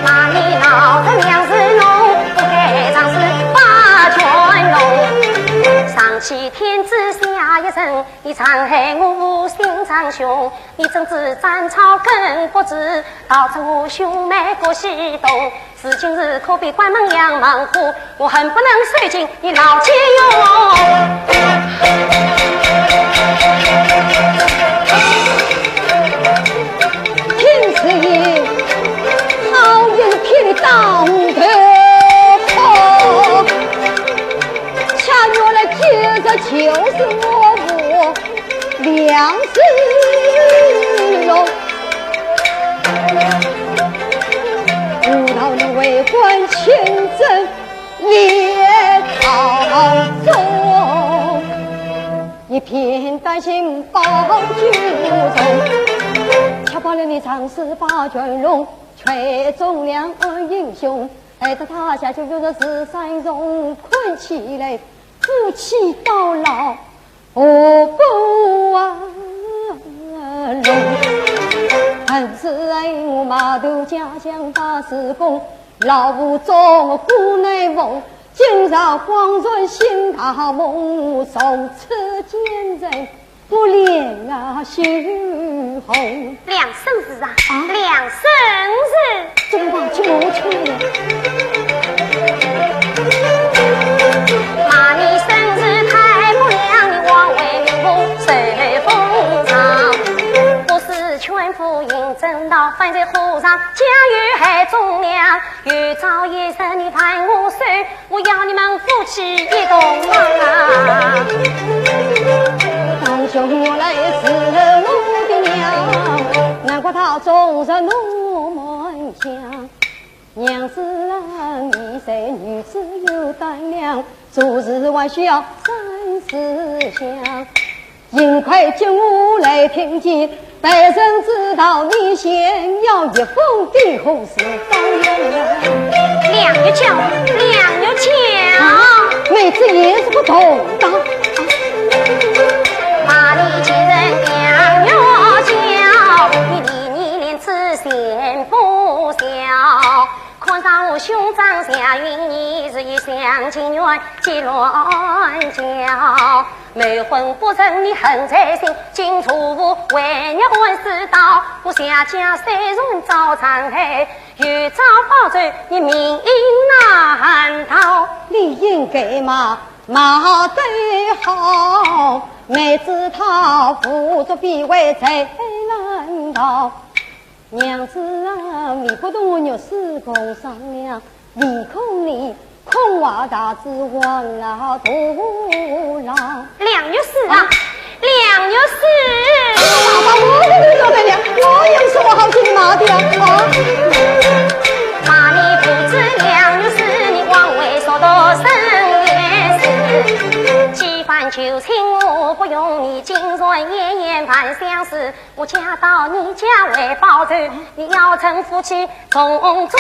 骂你老臣梁世龙，不该长事把全龙。上欺天子下一人，你残害我心肠凶，你怎知斩草根不知，导致我兄妹过西东。是今日可比关门杨门户，我恨不能碎尽你老奸用。听此言，好有偏的当头好，恰若来接着就是我母梁世龙。不道你为官清正列朝中，一片担心保九州，恰罢了你长势把卷龙，却中两个英雄，害得他下就有十三荣困起来，夫妻到老何不啊龙。恨是爱我码头家乡大施工，老吴中姑内翁，今朝光润新大梦，从此奸人不脸啊羞红。梁生日啊，梁生日，怎么把去我去了？骂你生日太不良，你枉为民妇随风长。不是全副应征到犯在湖上，家遇害忠良。预早一声你判我死，我要你们夫妻一同啊！当兄我来是我的娘，难怪他总是怒满腔。娘子啊，你这女子有胆量，做事还需要三思想。尽快进屋来听见，百人知道你先要一封的后事当然亮又叫，亮又叫，妹子也是不懂的。骂你贱人亮又叫，你连此嫌不小。看上我兄长下云，你日一厢情愿结乱交。没婚不成，你恨在心，今初为你婚事到，我下家三人遭残害，欲遭报罪，你命应难逃。你应该骂得好，妹子她辅助必为贼难逃。娘子啊，你不懂我肉丝共商量，你空你空话大子忘了徒劳。亮有事啊，亮有事！爸爸，我的都得了，我有什么好听的骂的啊？骂你不知亮有事，你枉为所多生也是。既犯求情，我不用你今日夜夜盼相思。我嫁到你家为报仇，你要成夫妻同做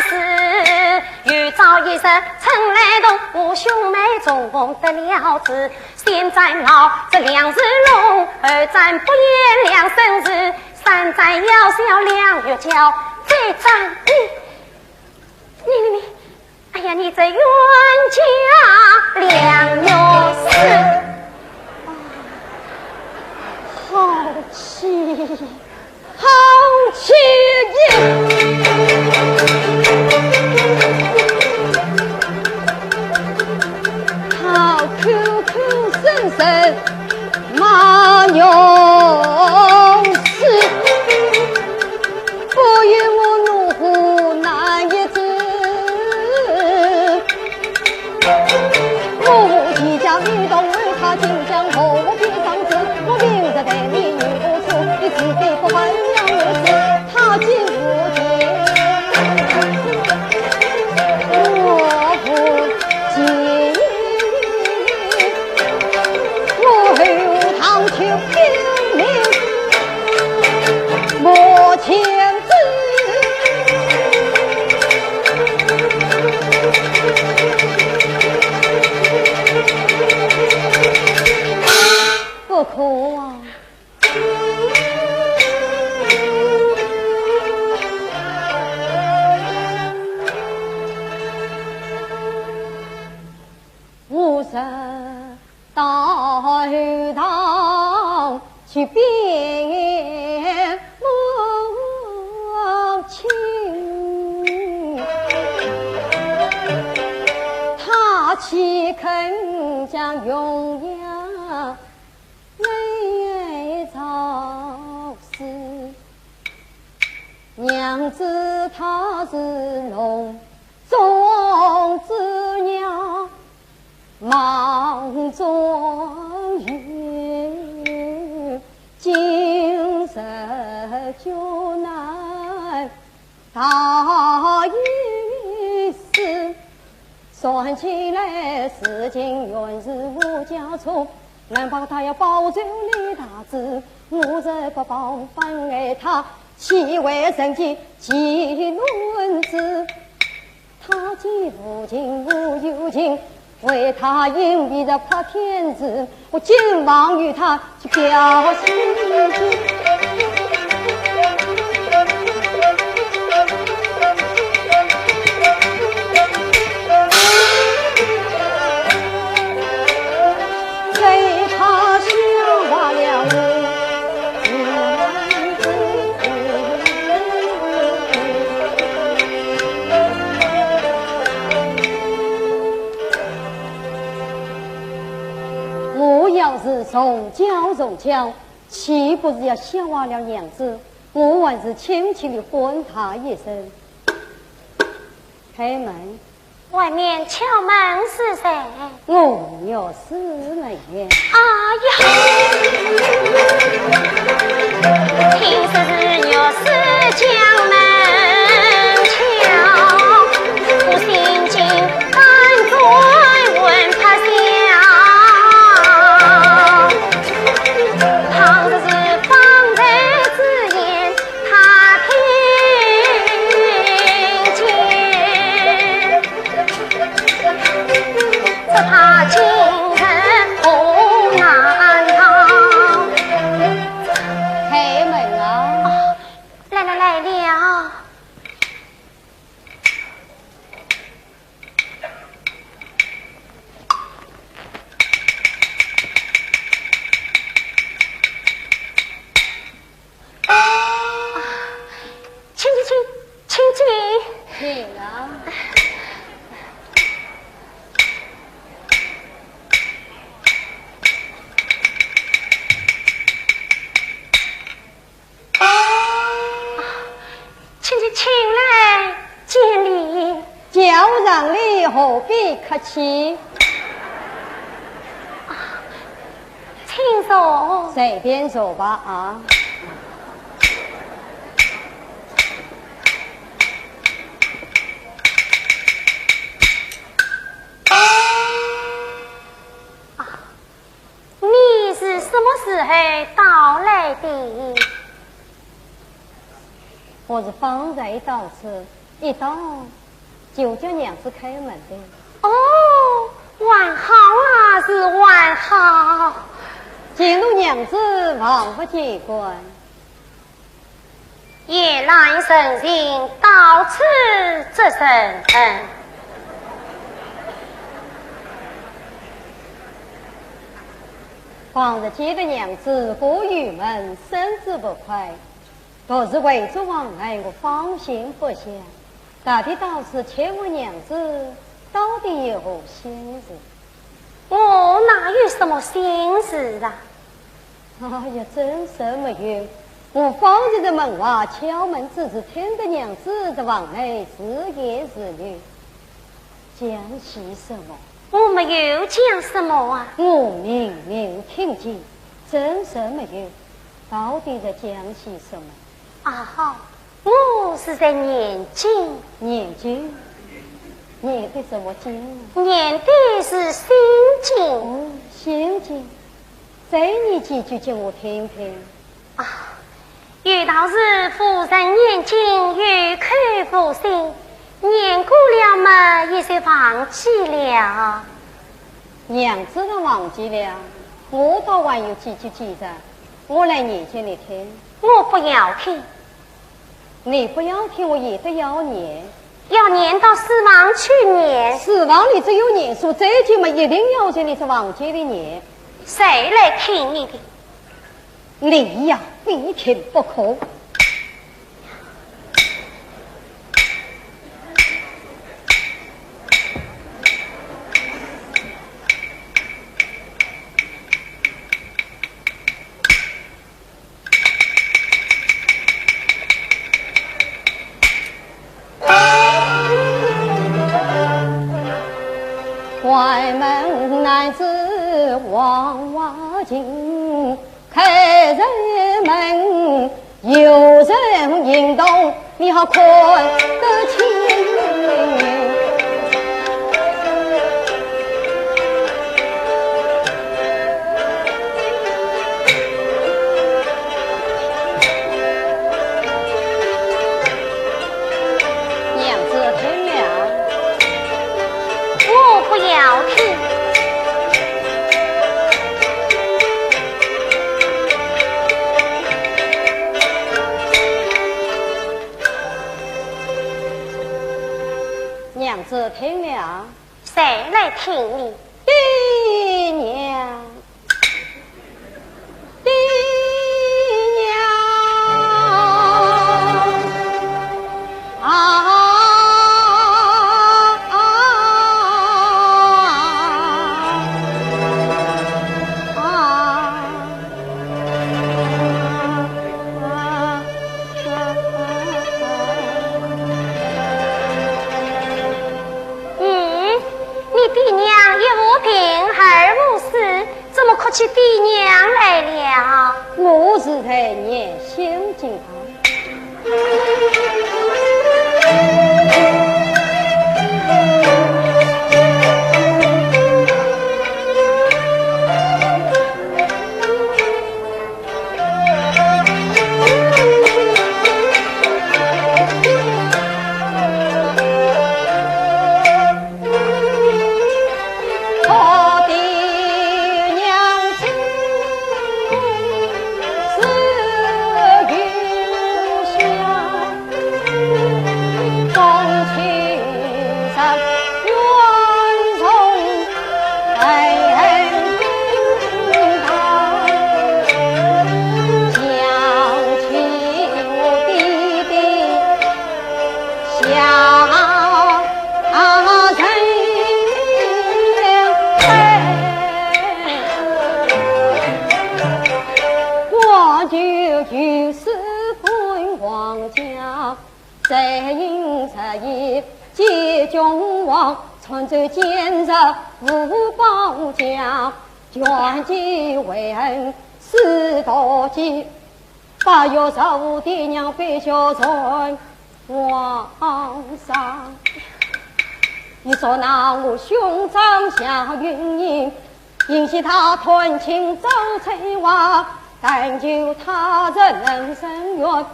事。预早一声曾来动，我兄妹总共得了子。先斩老这梁世龙，二斩不言梁生日，三斩要小梁月娇，再斩你，哎呀，你这冤家梁有事。好气，好气好口口声声骂勇士，不与我怒呼难一字。我即将一动为他进江河，我必上次我明着对你女不错，你自己不分两事，他进不进，我不进，我可啊！我是到后堂去变母亲，他岂肯将永养来造死？娘子她是笼中之鸟，忙中雨，今日就难大一死。算起来，事情原是我家错，难保他要保住李大志，我这不保反爱他，岂为生气气论之？他既无情我有情，为他隐蔽的怕天子，我竟忘与他去表心迹。谁他笑话了我要是从教，岂不是要笑话了娘子？我还是轻轻的唤他一声。开门，外面敲门是谁？我有事没言。哎呀，听说是有事将门敲，我心惊胆战问他笑，倘若是方才之言他听见，这怕今日红难逃。开门啊！来了。请。请啊！请来见礼。叫让礼何必客气？请坐。随便坐吧啊！你是什么时候到来的？我是方才到此，一到就叫娘子开门的。哦，完好啊，是完好。进入娘子望不见关，夜来神行到此这神方日见的娘子过玉门，身子不快，若是为着往来，我放心不下。大抵到此请问娘子，到底有何心事？我哪有什么心事啊？哎呀，真是没有。我方才的门外敲门，只是听得娘子的往来自言自语，讲些什么？我没有讲什么啊。我明明听见，真是没有。到底在讲些什么？啊，我是在念经。念经？念的什么经啊？念的是心经。哦，心经。再念几句叫我听听。啊，遇到是夫人念经欲口不心，念过了嘛，也是忘记了。娘子都忘记了，我倒还有几句记着，我来念给你听。我不要听，你不要听，我也得要念。要念到死亡去念。死亡里只有念书，这句嘛一定要求你是往街里念。谁来听你的？你呀，非听不可。外门男子往瓦进，开人门有人引动，你好看得清。不要听，娘子听了，谁来听你？爹娘，爹娘啊！去爹娘来了，我是在念心经啊。穿着坚日无保家，卷积为恩四道计，8月15爹娘被小传皇上。你说那我兄长下云营，引起他团亲走成娃，但求他人能伸冤。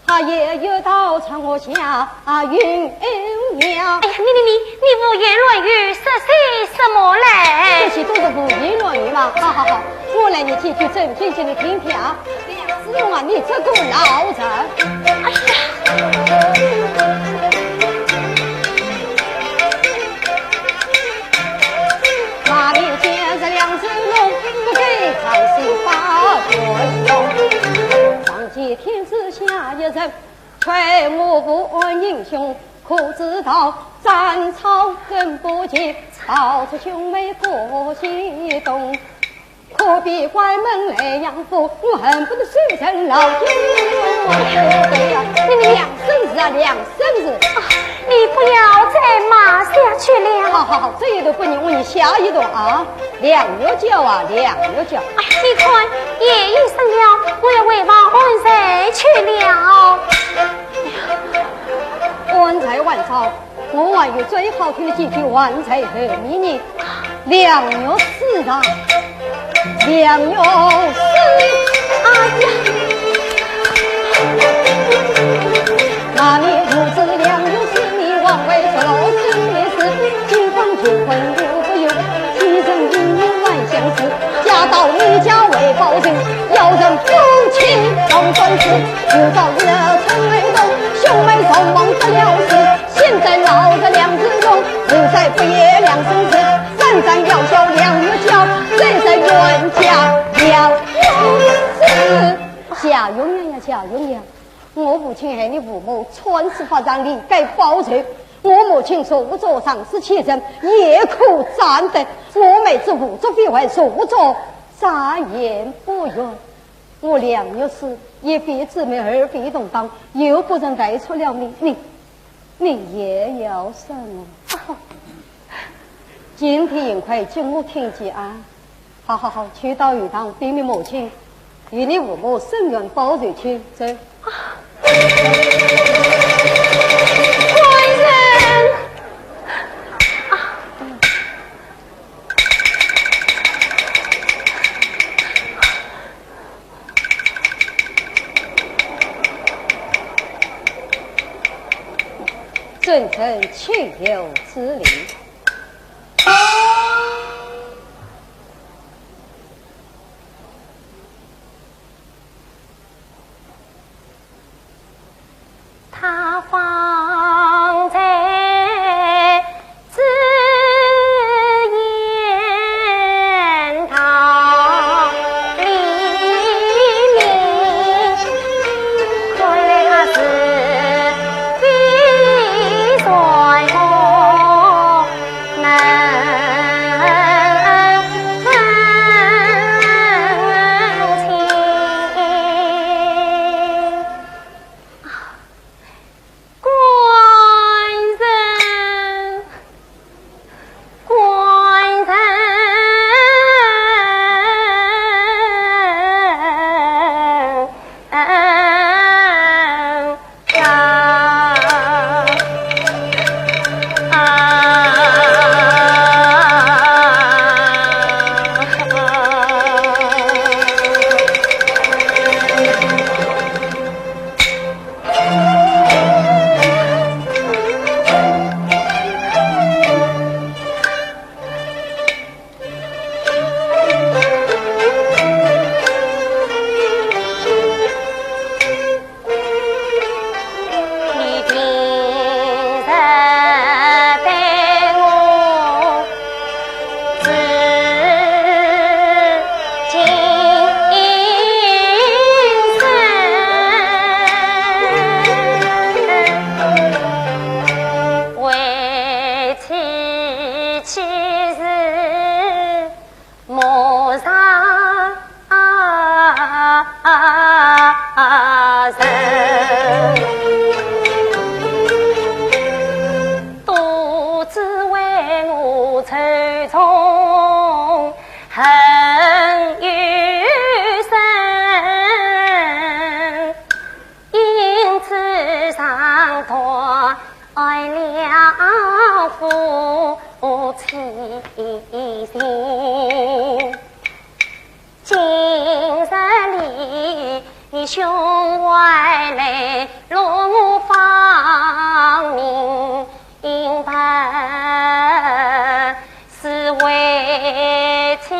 他也有道传我下云娘。哎呀，你胡言乱语，说些什么来？这些都是胡言乱语嘛。好，我来你几句正经些你听听啊。子龙啊，你这个老人，哎呀，哪里见着梁子龙，不给开心发滚龙。上接天子下一人，揣摩不英雄，可知道战草根不及，到处兄妹过激动。可比关门来养父，我恨不得手成老天。对呀，你两生子啊，两生子。你不要再骂下去了。好，这一段不念，我你下一段啊。两月叫啊，两月叫。哎，你看夜已深了，我要回房换谁去了？万财万朝，我还有最好听的几句万财和迷你。两月4啊，两月4，哎呀，那年母子两月4，你往外说老真的是金房结婚无不有，其生1万相思，家到你一家为保证，要人夫妻当官司，有朝日成为中，兄妹双亡得了事，现在闹着两只龙，日在不夜两生死，三三要小两日交，人在冤家了死。贾永娘呀，贾永娘，我母亲害你父母穿丝发让你该报仇。我母亲手作丧失其身，夜苦战斗，我妹子无足非坏，手作眨眼不冤。我两有事，一臂姊妹二臂同当，又不曾带出了你也要什么？今天应快请我听见啊！好，去到鱼塘禀明母亲，与你父母伸冤报仇去，走。朕臣确有此理。他方在紫烟堂里面，看来他是非算我能分清。独自为我愁从恨与深，因此伤脱爱了夫妻心。今日里兄外来落我芳名白，是为妻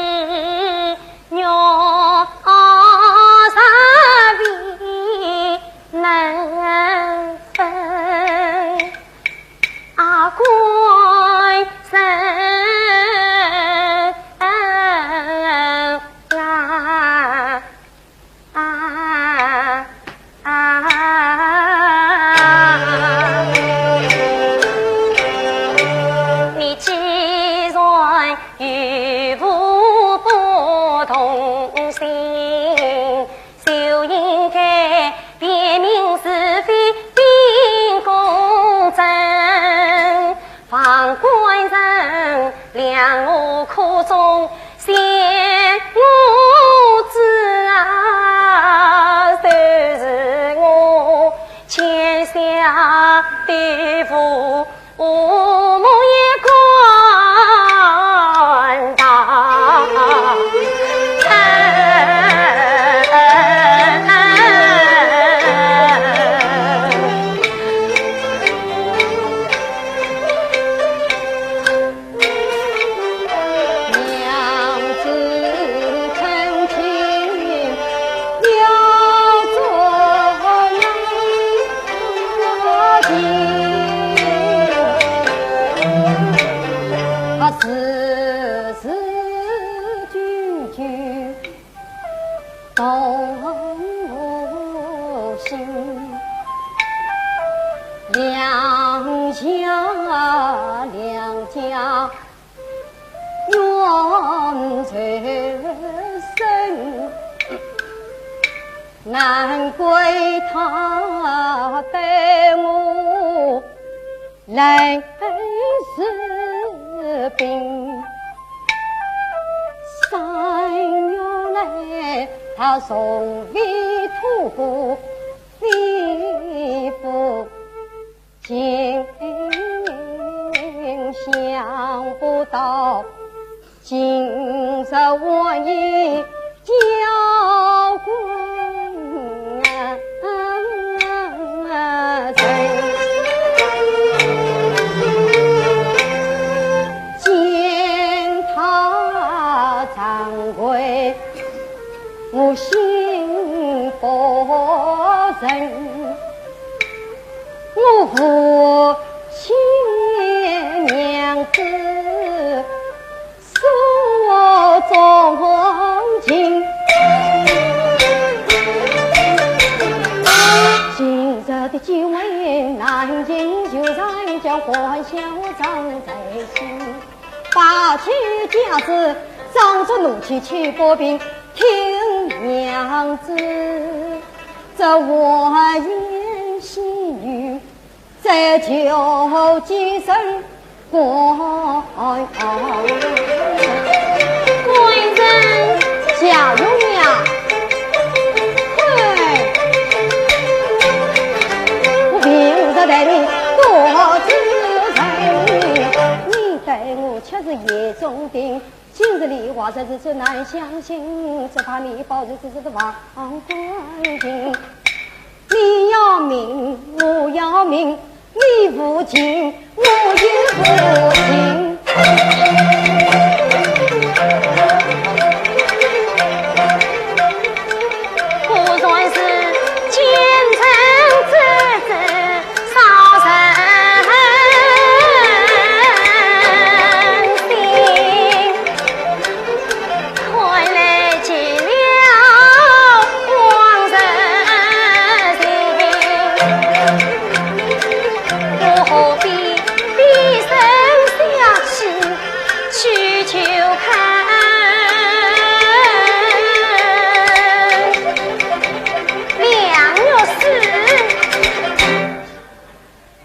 娘啥比能分啊关身你既然与父不同心，就应该辨明是非，秉公正，方官人量我苦衷，显我知啊，就是我欠下的父母也管他。娘子成动心，两家缘最深，难怪他对我来是病。3月来，他从未吐过肺腑，竟想不到今日我已交官见他掌柜，我心不忍，我父亲娘子所中情，今日的机会难尽，就在将欢笑藏在心，拔起架子，仗着怒气去拨兵，听娘子这花言细语，这就几声过贵人小勇呀，我凭着对你多知人，你对我却是夜中病，今日里话这日子难相信，只怕你保日子的王冠军，你要命我要命，你不敬我也不敬。不算是奸臣之子烧人心，快来见了王人心，我何必低声下气去求看？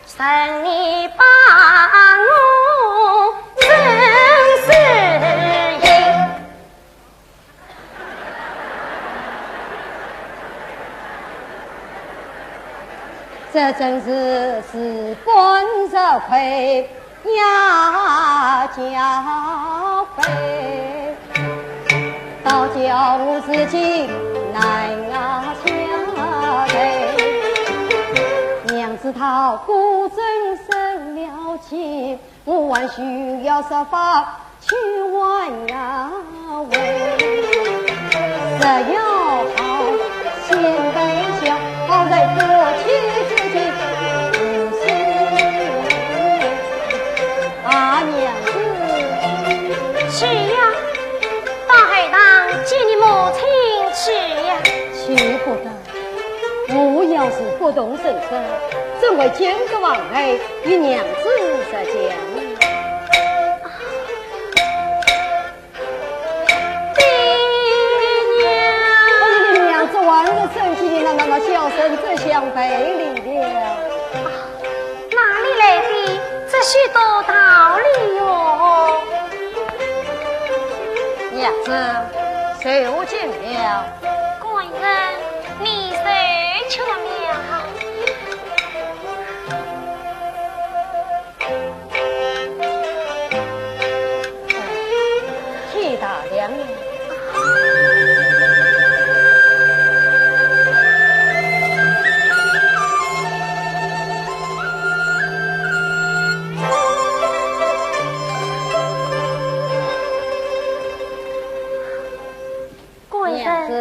神你把我真是赢，这真是事半日亏呀加倍，倒叫我自己难下台。娘子她果真生了气，我还需要设法去挽呀回。只要好先备笑，好在过去自己不是娘子。是呀，大海棠见你母亲去呀，去不得。我要是不动声色，怎会见个王妃与娘子在讲？爹娘，娘子万人生气的那笑声，这像背离了。哪里来的这许多道理哟？娘子，受尽了。贵人，你受求了。替大娘了。娘子，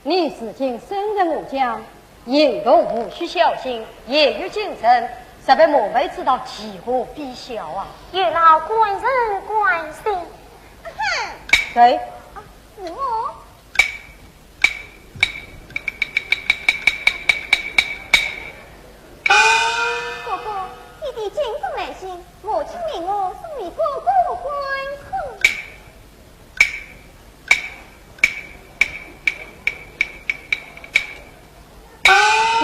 你如今身在我家，言动无需小心，言语谨慎，实被母辈知道，其何必小啊！月老贵人关心。谁？是我。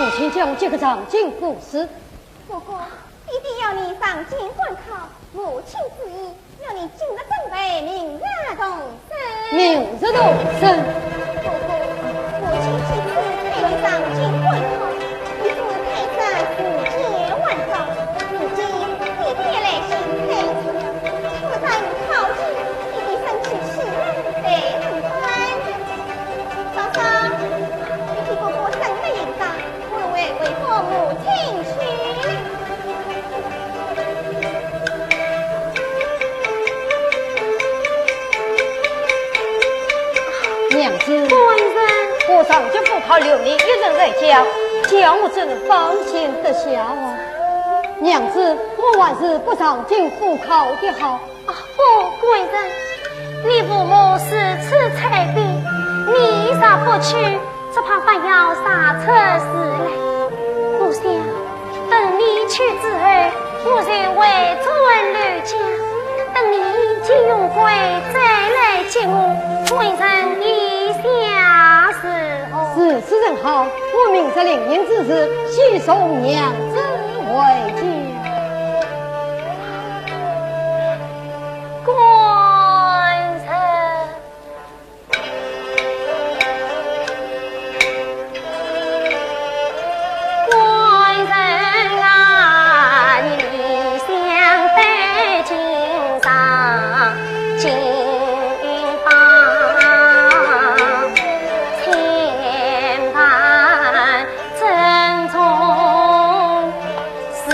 父亲将这个长进不是。哥哥一定要你上京观考，母亲之意，要你今日准备明日动身。明日动身。哥哥，母亲其次陪你上京观考，你是泰山4千万丈，如今你爹来心配，此等考试，一定生气气得很欢。嫂嫂，你替哥哥省了银子，我为父母亲去。娘子，官人，我上京赴考留你一人在家，叫我怎能放心得下啊？娘子，我还是不上京赴考的好。不，官人，你父母是此才病，你若不去，只怕还要杀出事来。我想等你去之后，我就回转刘家，等你金用归再来接我。官人意下是何？是正好，我明日领营之时，悉送娘子回家。官人，官人啊，你想得今上金榜，千般珍重是。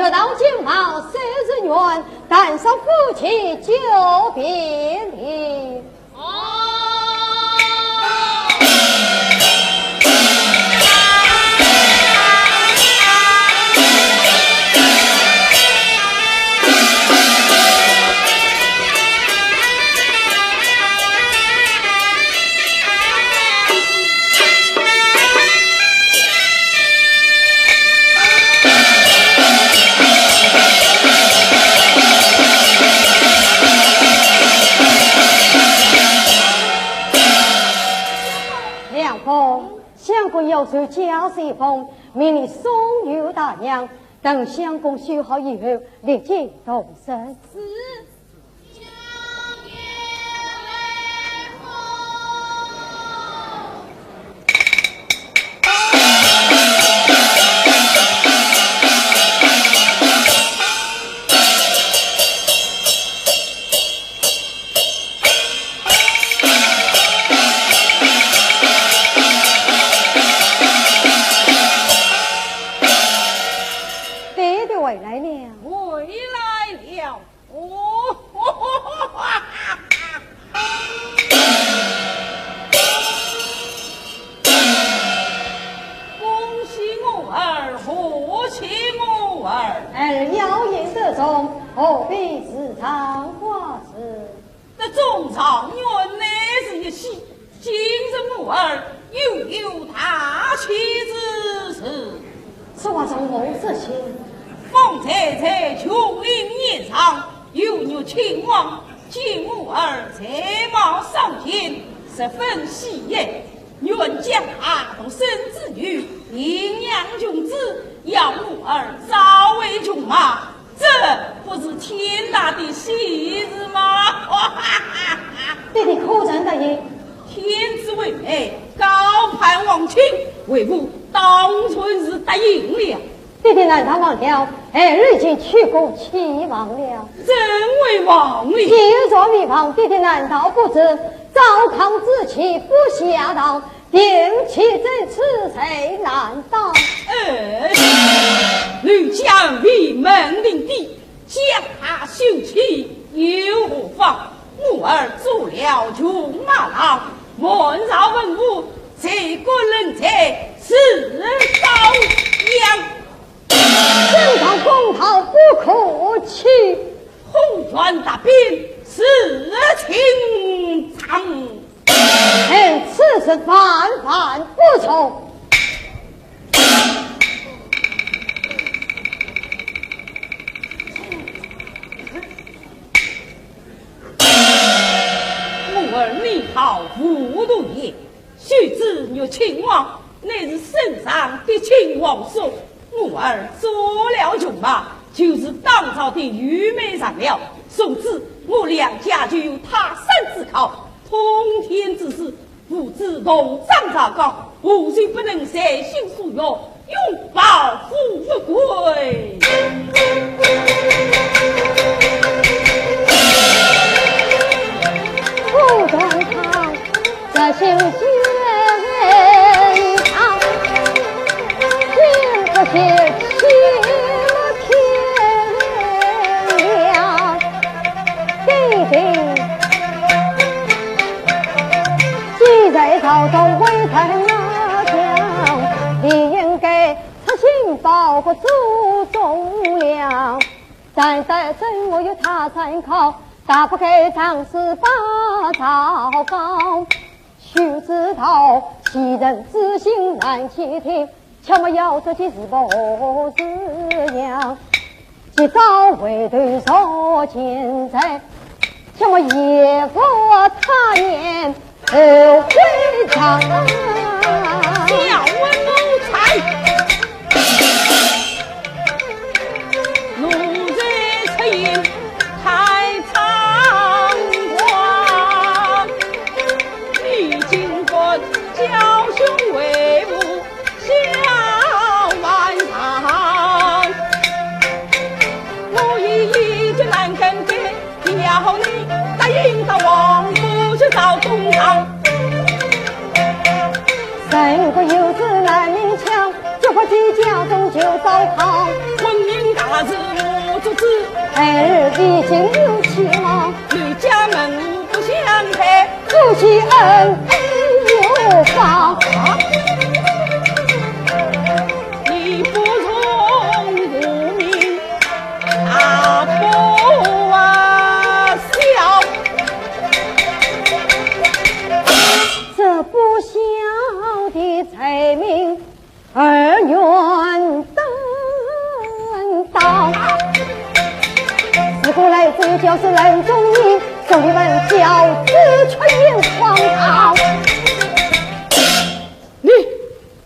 得到金毛30元，但上夫妻就别离。相公要求加一封，命令送由大娘。等相公修好以后，立即动身。十分喜悦，愿将阿童生之女领养君子，要母儿早为君马，这不是天大的喜事吗？弟弟可曾答应？天之为媒，高攀王亲，为母当春是答应了。弟弟难道忘了儿已经去过齐王了？真为王哩！今朝密访，弟弟难道不知糟糠之妻不下道，定其真此谁难道？吕将为门领地，将他休妻又何妨？母儿做了穷马郎，文饶文武，谁个人才是高阳？正道公道不可欺，红拳大兵是情长。此事万万不从。母儿你好糊涂也，须知有秦王，乃是圣上的秦王所。母儿做了穷马，就是当朝的愚昧上了。从此我两家就有他山之靠，通天之事，父子同上朝高，无须不能随心所欲，永保富贵。不断唱，这心间唱，听不见天亮，弟弟既在朝中为他拿奖，你应该出心报国祖宗良。但在真我有他参考，打不开唐诗把糟糕。须知道昔人之心难倾听，切莫要说其是不是样。今朝为对所见在，切莫夜伏他言后悔长。小文奴才，奴才出言太猖狂，你尽管教兄为母下万堂。我已一句难更改，要你答应到王府去找公堂。三个幼子难明强，就怕居家中就糟糠。婚姻大事我阻止？儿已经有妻了，吕家门户不相配，夫妻恩有方。你不从无名，大不孝。这不孝的罪名，儿愿担当。自古来自就是人中人，兄弟们教子却言荒唐。你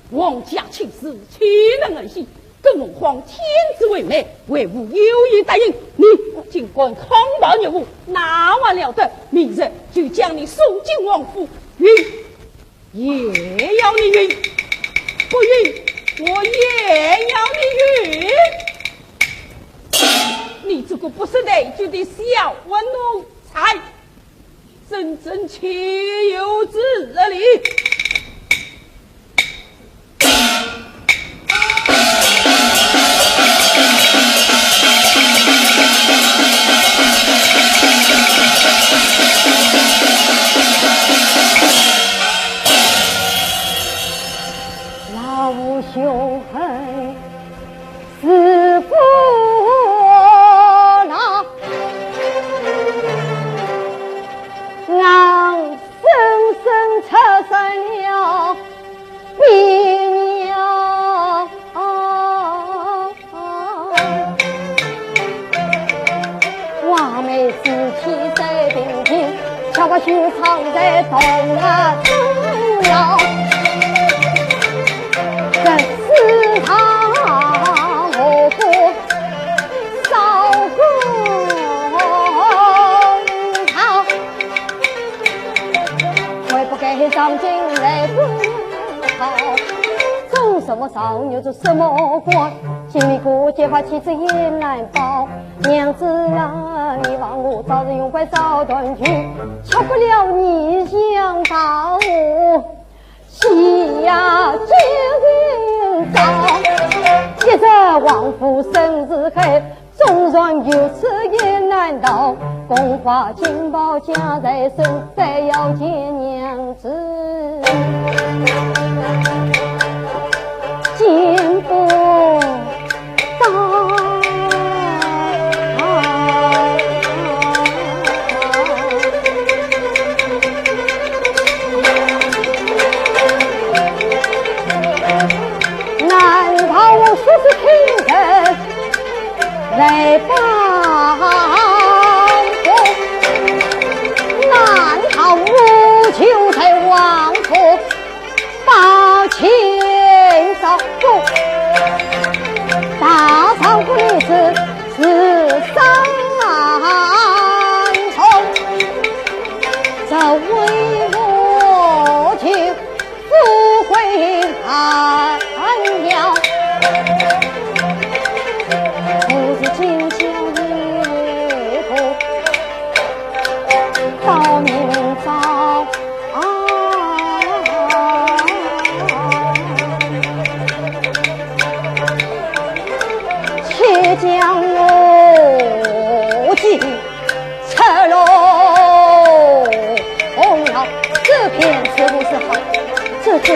王家亲事，岂能儿戏？更何况天子为媒，为吾有意答应你。尽管空报nhiệm务，那完了得，明日就将你送进王府。允也要你允，不允我也要你允。你这个不识内举的小奴才，真正岂有此理！老兄恨死不拿，俺深深插上了病鸟。完美事情在平平，想把心藏在东啊东了。这世上何不少公堂？会不给张进来不好？种什么少牛做什么官？心里过结发妻子也难保。娘子啊，你望我早日用拐早断去，瞧不了你想把我喜呀今朝，一日王府生日会，纵然有此也难逃。宫花金宝夹在身，再要见娘子见不到。来帮我，难逃无求在王府把情扫过，大丈夫女子是三重，这为我情不会寒了。今宵夜后到明早且将我计赤裸红了，这片是不是好？这这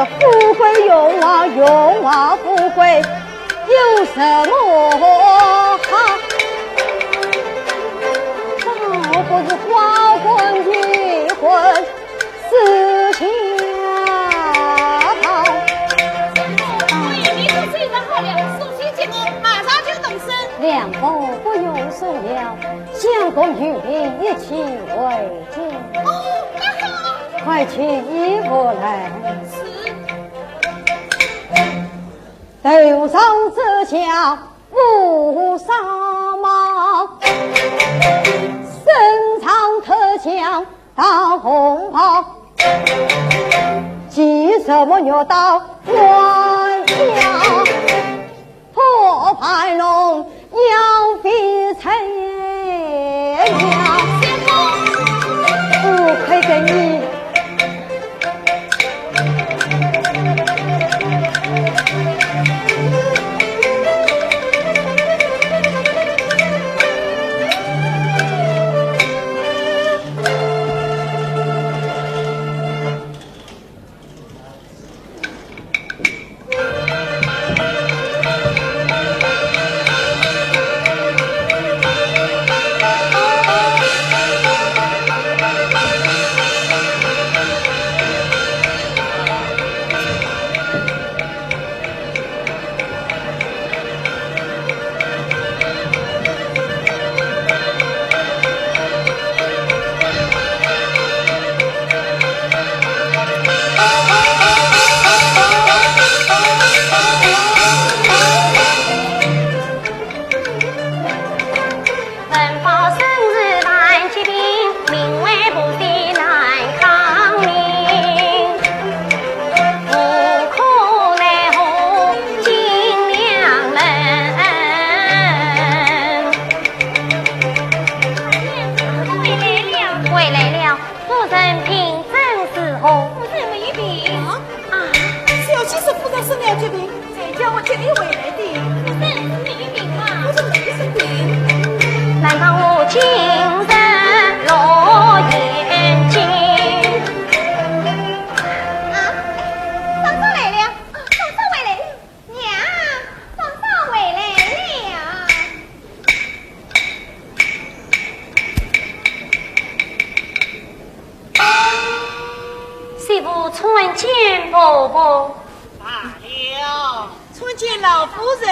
富贵用啊富贵，有什么好？倒不是花婚结婚思想好。你不睡得好了，送信结果马上就动身。两公不用送了，相公与你一起回家。哦，那好，快去衣服来。头上这下无纱帽，身上特强大红袍，系什么鸟到官家，破牌龙要比才呀，不配给你叫我接你回来的？真是没病嘛！我说没生病。难道我今日落眼睛？嫂嫂来了，嫂嫂回来了，娘，嫂嫂回来了。媳妇参见婆婆。罢了，参见老夫人，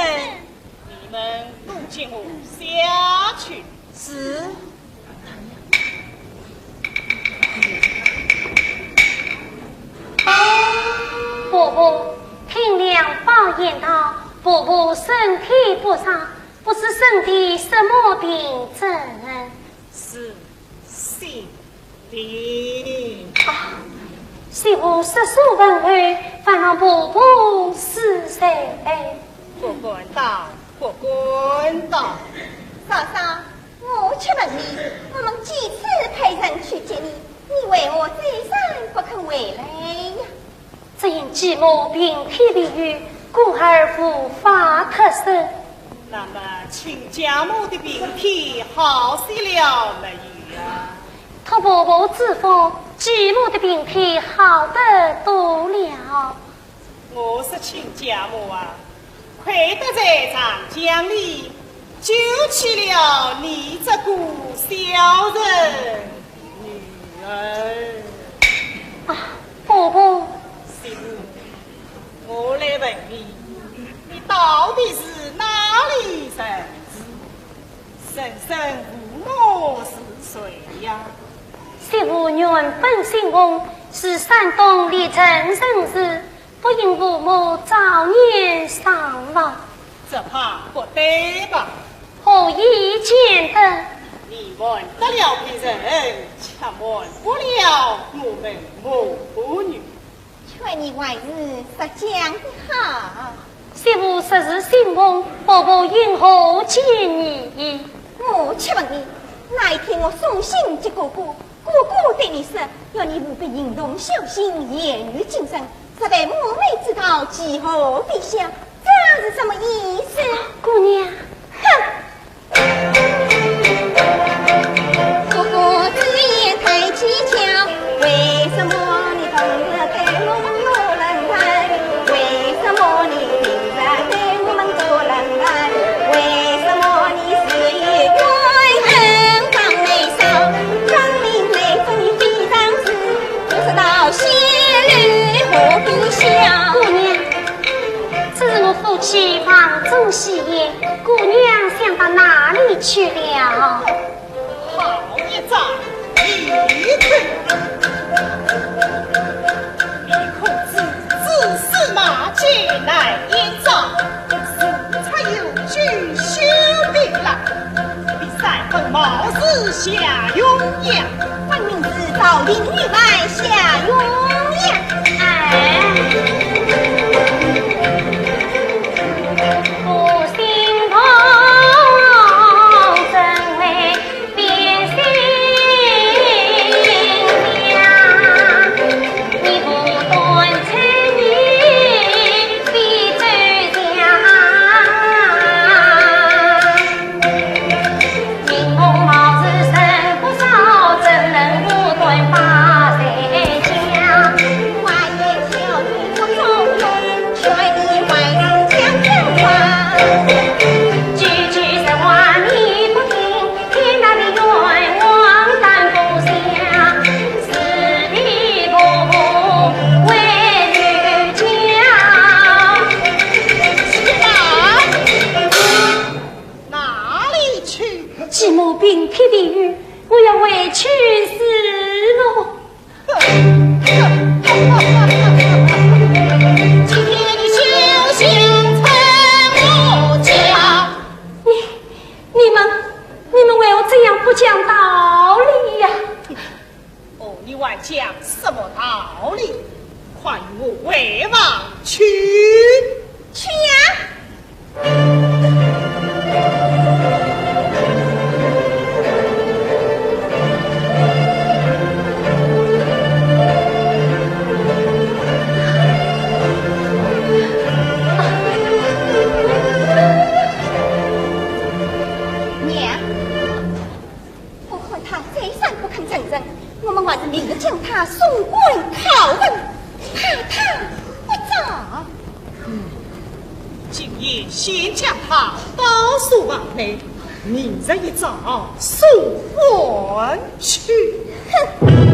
你们都请我下去。是。婆婆，听娘抱言道，婆婆身体不善，不知身体什么病症。是心灵。媳妇实属问候，反让婆婆是谁？不管道，不管道。嫂嫂，我却问你，我们几次派人去接你，你为我再三不肯回来呀？只因继母病体离愈，故而无法脱身。那么亲家母的病体好些了没有啊？托婆婆之福，继母的病体好得多了。我是亲家母啊，亏得在长江里救起了你这个小人女儿。婆婆，媳妇，我来问你，你到底是哪里人子？生身父母是谁呀？媳妇原本姓翁，是山东历城人士，不因父母早年丧亡，这怕不对吧？何以见得？你问得了别人，却问不了我们母女。劝你为日实讲的好。媳妇实是姓翁，婆婆因何见你？我却问你，那一天我送信接哥哥，哥哥对你说，要你务必行动小心，言语谨慎，实在我没知道几何必想，这是什么意思？姑娘，哼！哥哥之言太蹊跷，为什么你懂得对我们有人爱？为什么你平日对我们多冷淡？为什么你是一个很棒美少？证明内中你非常是不知道心里何必想？姑娘，这是我夫妻房中喜宴，姑娘想到哪里去了？好一张一腿，你可知自司马进来演仗，是才有举修兵来，比赛本貌似夏雍阳，分明是朝廷女外夏雍阳。我心痛，怎会变心凉？你不断称你必走向，明红貌似生不少，怎能无端把谁讲？花言巧语不中用，劝你为人讲真话。句句实话你不听，天大的冤枉担不下，是你婆婆为女讲。哪里去？继母病体离愈，我要回去死了。今天你休想成我家！你们为我这样不讲道理呀？哦，你还讲什么道理？快与我回房去！去呀！你先将他保送往内，明日一早送还去。哼。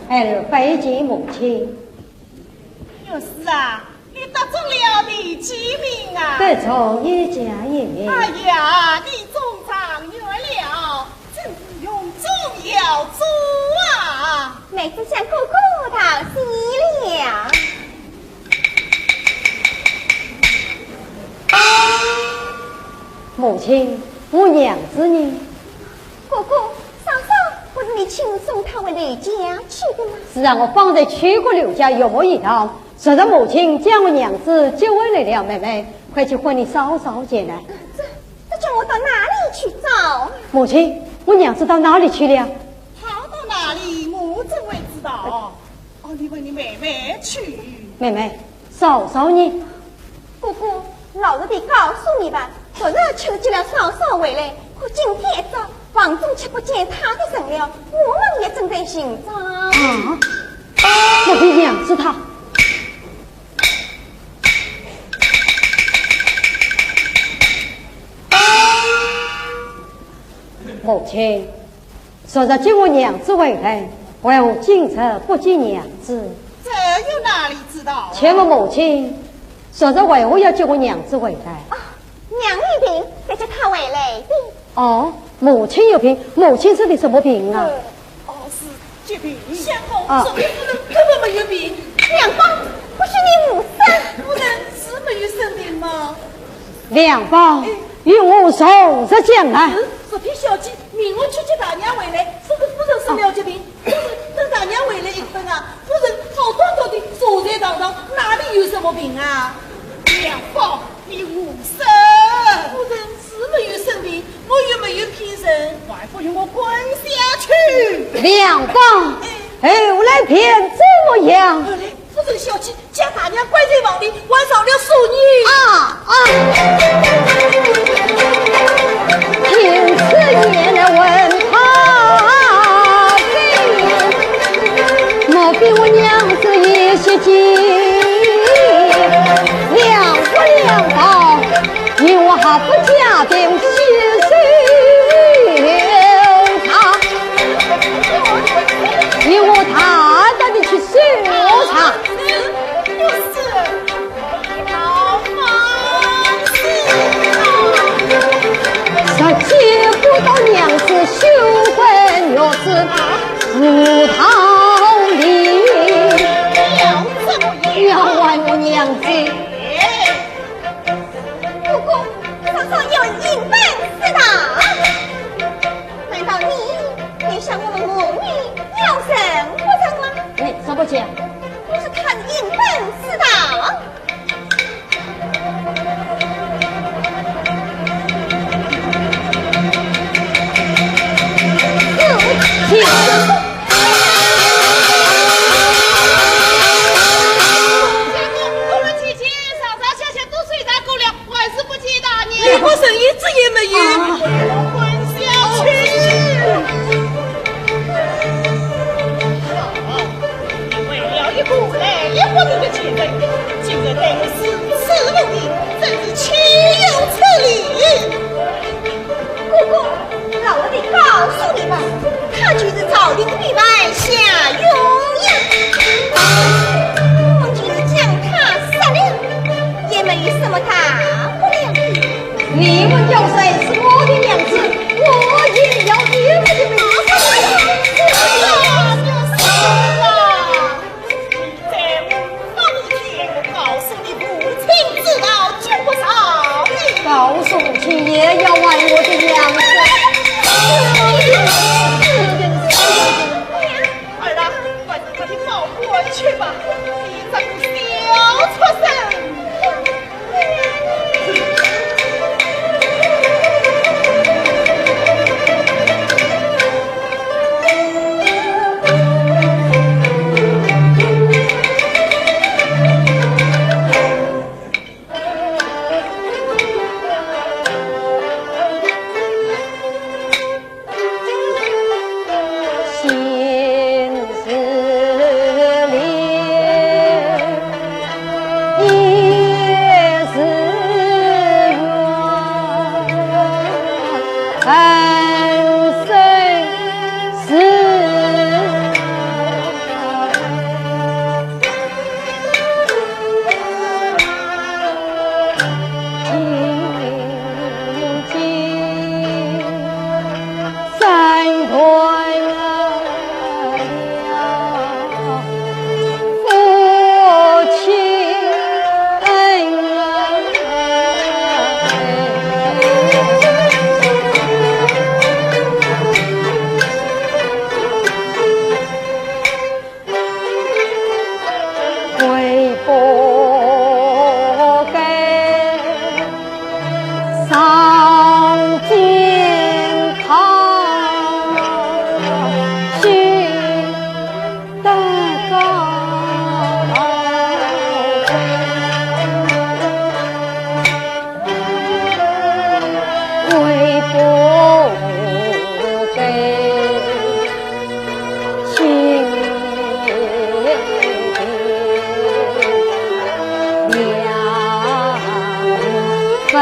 而非见母亲。有事啊，你得中了你几名啊？得从一家也。哎呀，你中状元了，真是用中要做啊！妹子向姑姑讨喜了。母亲，我娘子呢？姑姑，嫂嫂不是你亲送她回刘家去的吗？是让我方才去过刘家有一趟，实在母亲将我娘子接回来了。妹妹，快去唤你嫂嫂进来。这叫我到哪里去找？母亲，我娘子到哪里去了？跑到哪里，我怎会知道？哦，你问你妹妹去。妹妹，嫂嫂呢？姑姑，老实地告诉你吧，昨日求接了嫂嫂回来，可今天一早房中却不见她的人了，我们也正在寻找。啊！我的娘子她。母亲，说着接我娘子回来，为我今日不见娘子。这又哪里知道？且问母亲，说着为何要接我娘子回来？啊，娘一病，再叫她回来的。哦，母亲有病，母亲生的什么病啊？哦，是疾病。相公，啊昨天夫人根本没有病，两方不是你母生，夫人是没有生病吗？两方与我从实将来。昨天小姐命我去接大娘回来，说个夫人生了疾病，夫人等大娘回来一分啊，夫人好端端的坐在堂上，哪里有什么病啊？两方，你无声。夫人是没有生病，我又没有骗人，外父与我滚下去。两方后来偏怎么样？后来夫人小气，将大娘关在房里，晚上了数年。凭此言来问他莫比我娘子一些急，两不两道，因我还不家定细收他，因我大胆的去搜查。不是，老方这结果到娘子羞愤若是不逃离，要怪我娘子。姑姑，嫂嫂有隐本事的。难道你想我们母女有什不成吗？你怎么讲？我是看隐本事的。我们姐姐嫂嫂小小都睡大够了，我还是不接大娘。连个生意子也没有。滚下去！为了一个来一回的情人，今日对我是此路的，真是岂有此理！姑姑，老我得告诉你吧，他就是朝廷里外下庸呀。我今日将他杀了，也没有什么大不了的。你们叫谁是我的娘子，我也要你们的命。告诉母亲也要爱我的娘子。儿啊，快把他抱过去吧，你这个小畜生！心事连为不给上京堂去得高贵，为不给情两分。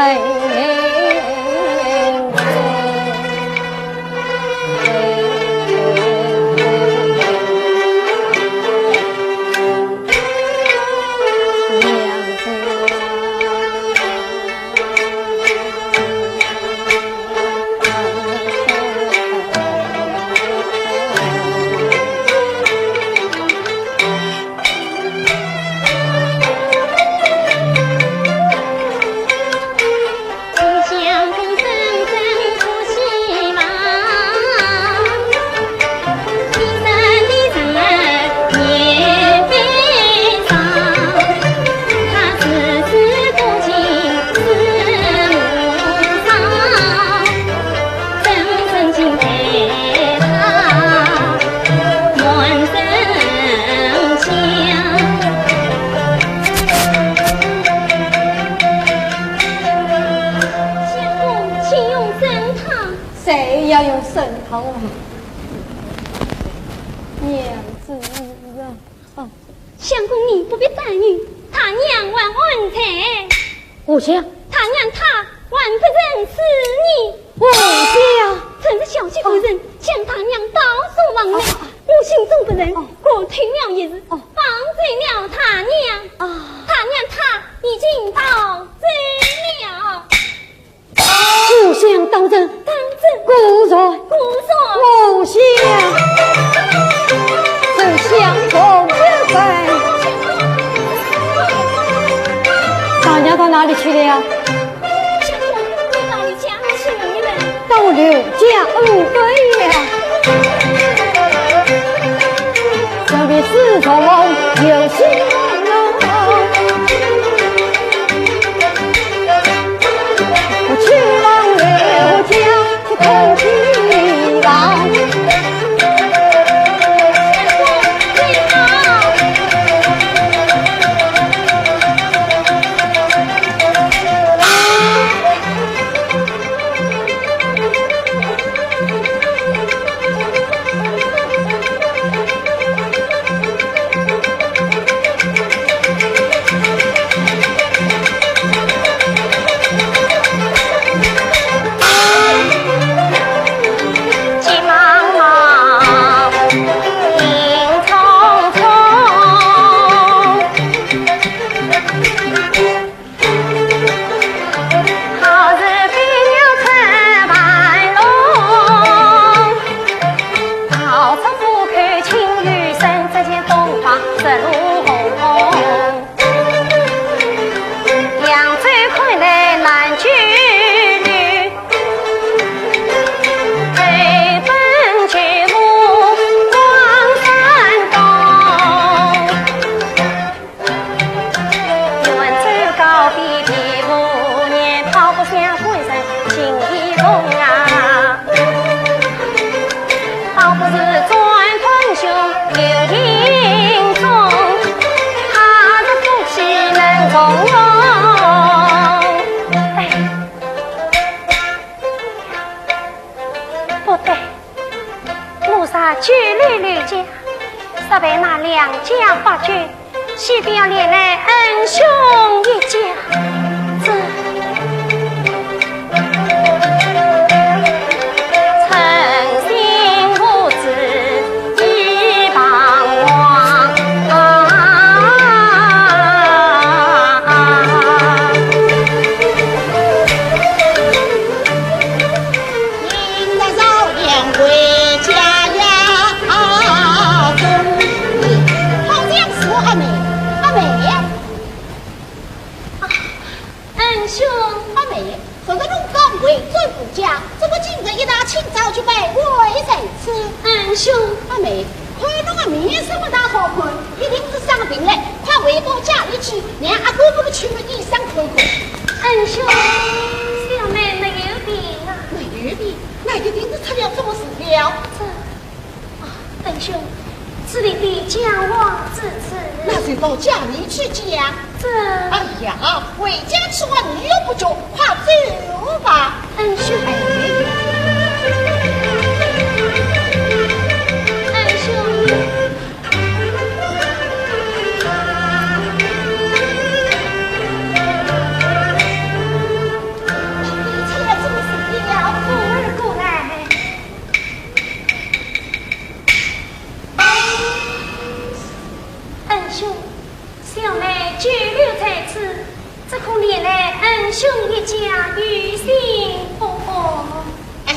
谁要用神汤啊？娘子啊！相公，你不必担忧，他娘还安在。我想他娘他还不认识你。我想趁着小气夫人向他娘道送往来，我心中不忍，我推了一日，放罪了他娘。他娘他已经到罪了。我想当真，故在，我想这相公之分。大娘到哪里去了呀？相公，你到你家去了你们？到刘家对呀。这里自从有心我去往刘家去投情郎。距离离家，实被那两家发觉，岂必要连累恩兄一家？诚心无知一帮王应该早点回家。阿妹，去，让阿哥不能去衣裳脱光。恩兄，小妹没有病啊？没有病，哪个钉子出了什么事了？恩兄，这里的家话自此，那就到家里去讲。这，哎呀，回家吃完你又不着，快走吧。恩兄，恩兄。这可怜来恩兄一家于心不和。哎，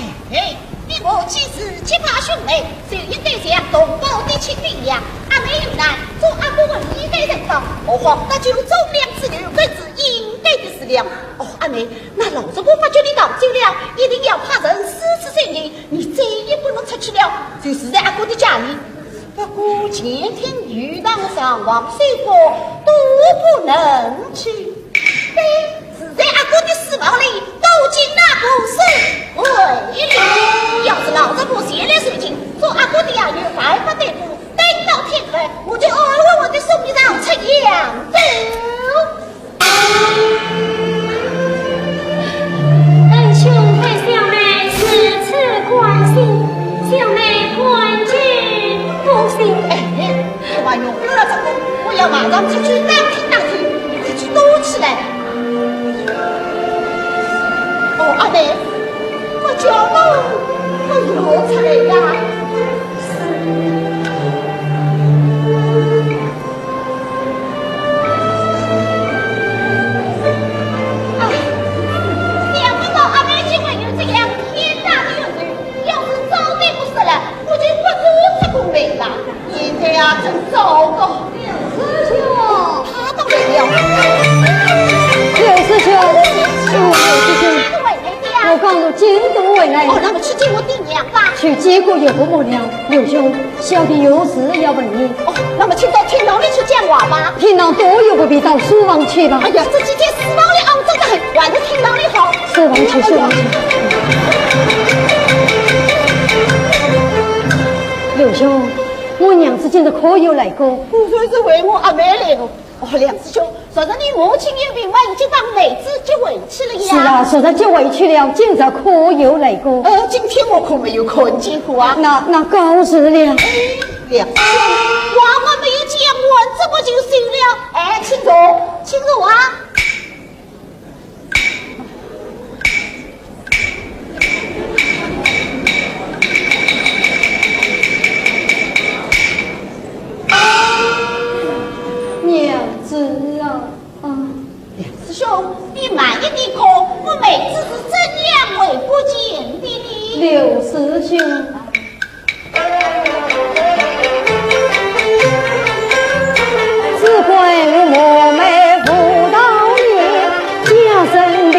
你我既是结拜兄妹，就应该像同胞的亲人一样。阿妹有难，做阿哥的应该人道，何况那就忠良之流，更是应该的事了。哦，阿妹，那老子我发觉你闹酒了，一定要派人私自审理，你再也不能出去了，就是在阿哥的家里。不过前天遇到上王水果，都不能去。是在阿哥的私房里斗进那不是为了。要是老子不写了水晶，做阿哥的养女还不得不等到天黑，我就我的送你上出扬州。恩兄对小妹如此关心，小妹关心不行。我把用了这个，我要马上出去当听当听，出去躲起来。哦，阿妹，我叫我有才呀！想不到阿妹竟然有这样天大的勇气，要是早点不死了，我就不做这个媒了。今天啊，真糟糕！师兄，他到来了。刘师兄，我刚从京都回来。哦，那么去见我爹娘吧。去结果也不末了，刘兄，小弟有事要问你。哦，那么请到天堂里去讲话吧。天堂多有不必到书房去吧。哎呀，这几天书房里肮脏的很，还是天堂里好。书房去，书房去。刘兄，我娘子今日可有来过？不算是为我阿妹来了。哦，梁师兄，昨日你母亲有病，我已经当妹子接回去了呀。是啊，昨日接回去了，今日可有来过？今天我可没有看见过啊。那告辞了。梁师兄，话我没有讲完，这么就行了。哎，请坐，请坐啊。娘子啊，梁师兄，你慢一点讲，我妹子是怎样为不见的呢？刘师兄。只怪我妹妇道孽，家生病，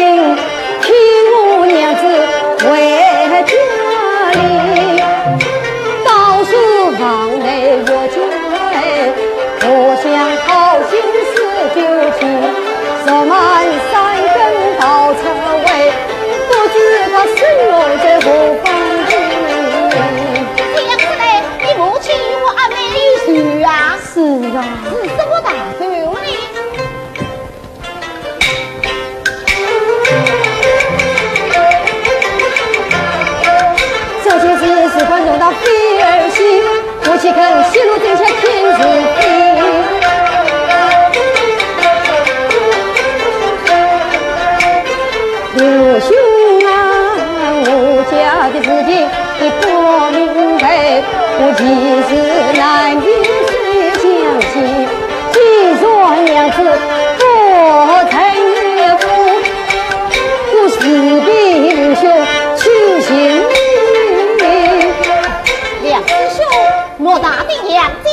替我娘子为家里，到书房内我觉，我想好心事就去，手满三根稻草尾，不知他生我在何方里。这样子嘞，你母亲我阿妹有事啊？是啊，是什么大事呢？这件事事关重大，非儿戏，我岂肯泄露这些天子地？刘兄啊，我家的事情你不明白，我其实难与谁相信。既说娘子不曾岳父，我死必刘兄去行。梁师兄，莫大的扬州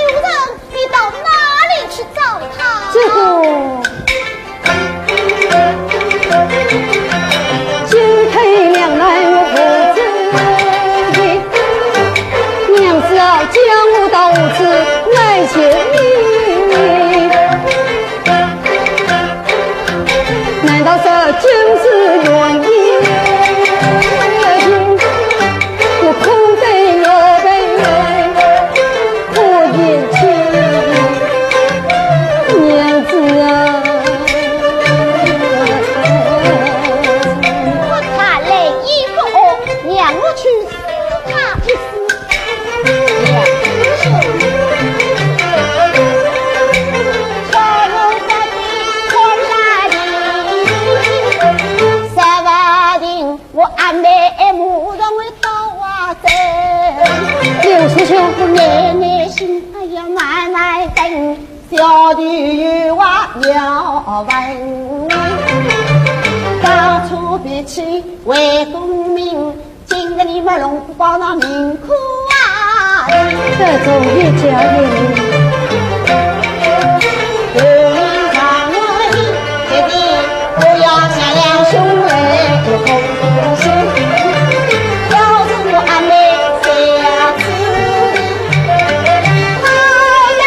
等，小女娃要问你，当初比起为公民，今日你们龙虎报那命苦啊！这种一家人。不要下两兄妹同同心，要是我阿妹下次他来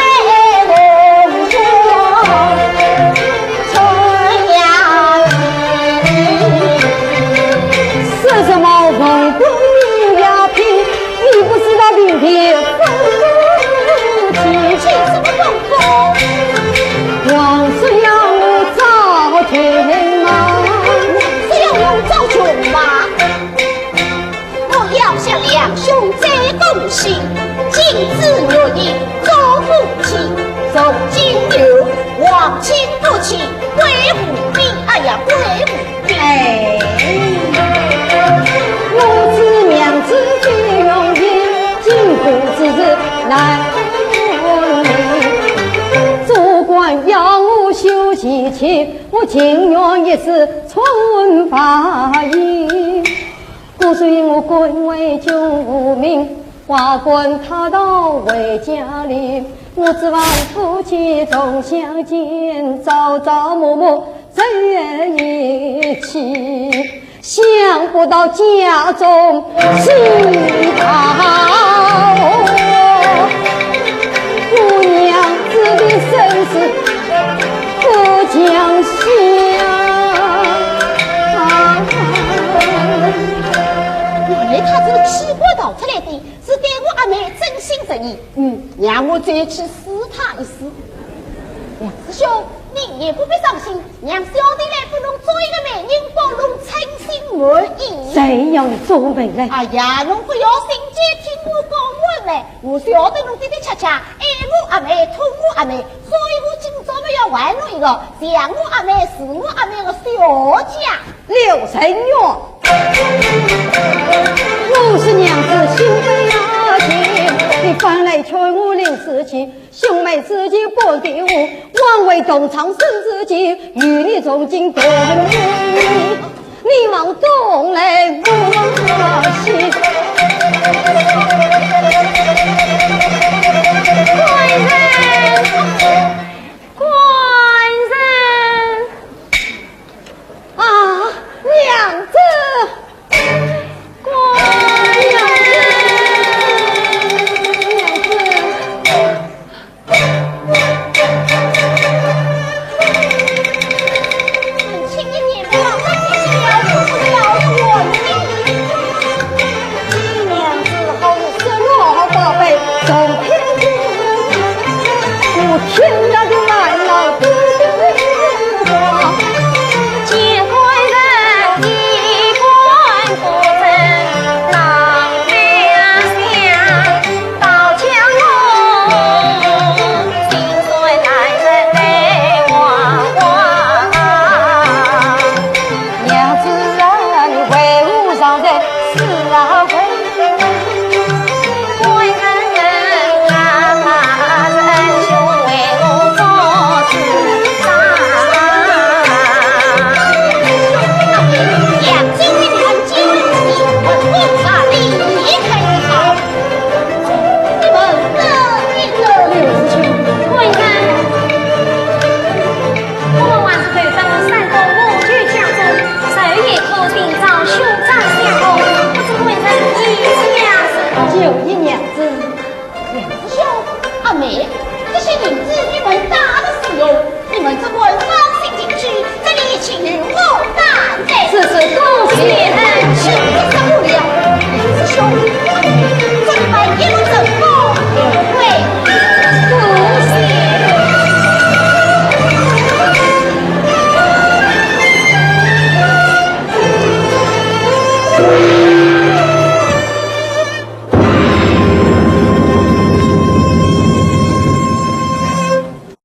红妆，春呀是什么文公名呀品？你不知道明天风起什么风风？王是要我早听吗？是要用赵琼吗？我要向两兄再恭喜，今子若你做夫妻，从今有往亲不弃，归无命，哎呀归无命。哎，我知娘子最容易，今后之日难分明。主管要我休息去，我情愿一时春发意。故虽我官为君无名，华冠他到为家里，我指望夫妻总相见，朝朝暮暮在一起。想不到家中喜到，姑娘子的身世不讲哎，他这个气话道出来的，是对我阿妹真心真意。让我再去试他一试。梁师兄，你也不必伤心，让小弟来帮侬做一个媒人，帮侬称心满意。谁让你做媒人？哎呀，侬不要心急听我讲话来，我晓得侬的的恰恰爱我阿妹，疼我阿妹，所以我今朝么要还侬一个像我阿妹是我阿妹的小家。刘成元，我是娘子心非阿情，你反来劝我临死前，兄妹之间不给我，枉为东厂生之计，与你从今共你，你往东来我西。官人，官人啊，娘子，娘子，请你别忘了自己要不了我你娘子好是我宝贝，从天我听到就来了的话。见官人衣冠不正，郎两相到江龙，心碎男人泪汪汪。娘子啊，你为吾上在是啊为。官人啊，仁兄为我做主张。两金的团结，你们无法离开好。你们这一个官人，我们还是可以在山东五局家中，首夜可定找兄长相公，不知官人意下是就一娘子，师兄阿妹，这些银子你们大的使用，你们这官放心进去，这里请与我担待。此次恭喜恩情受不了，师兄，这里把一路成功，为恭喜。谢。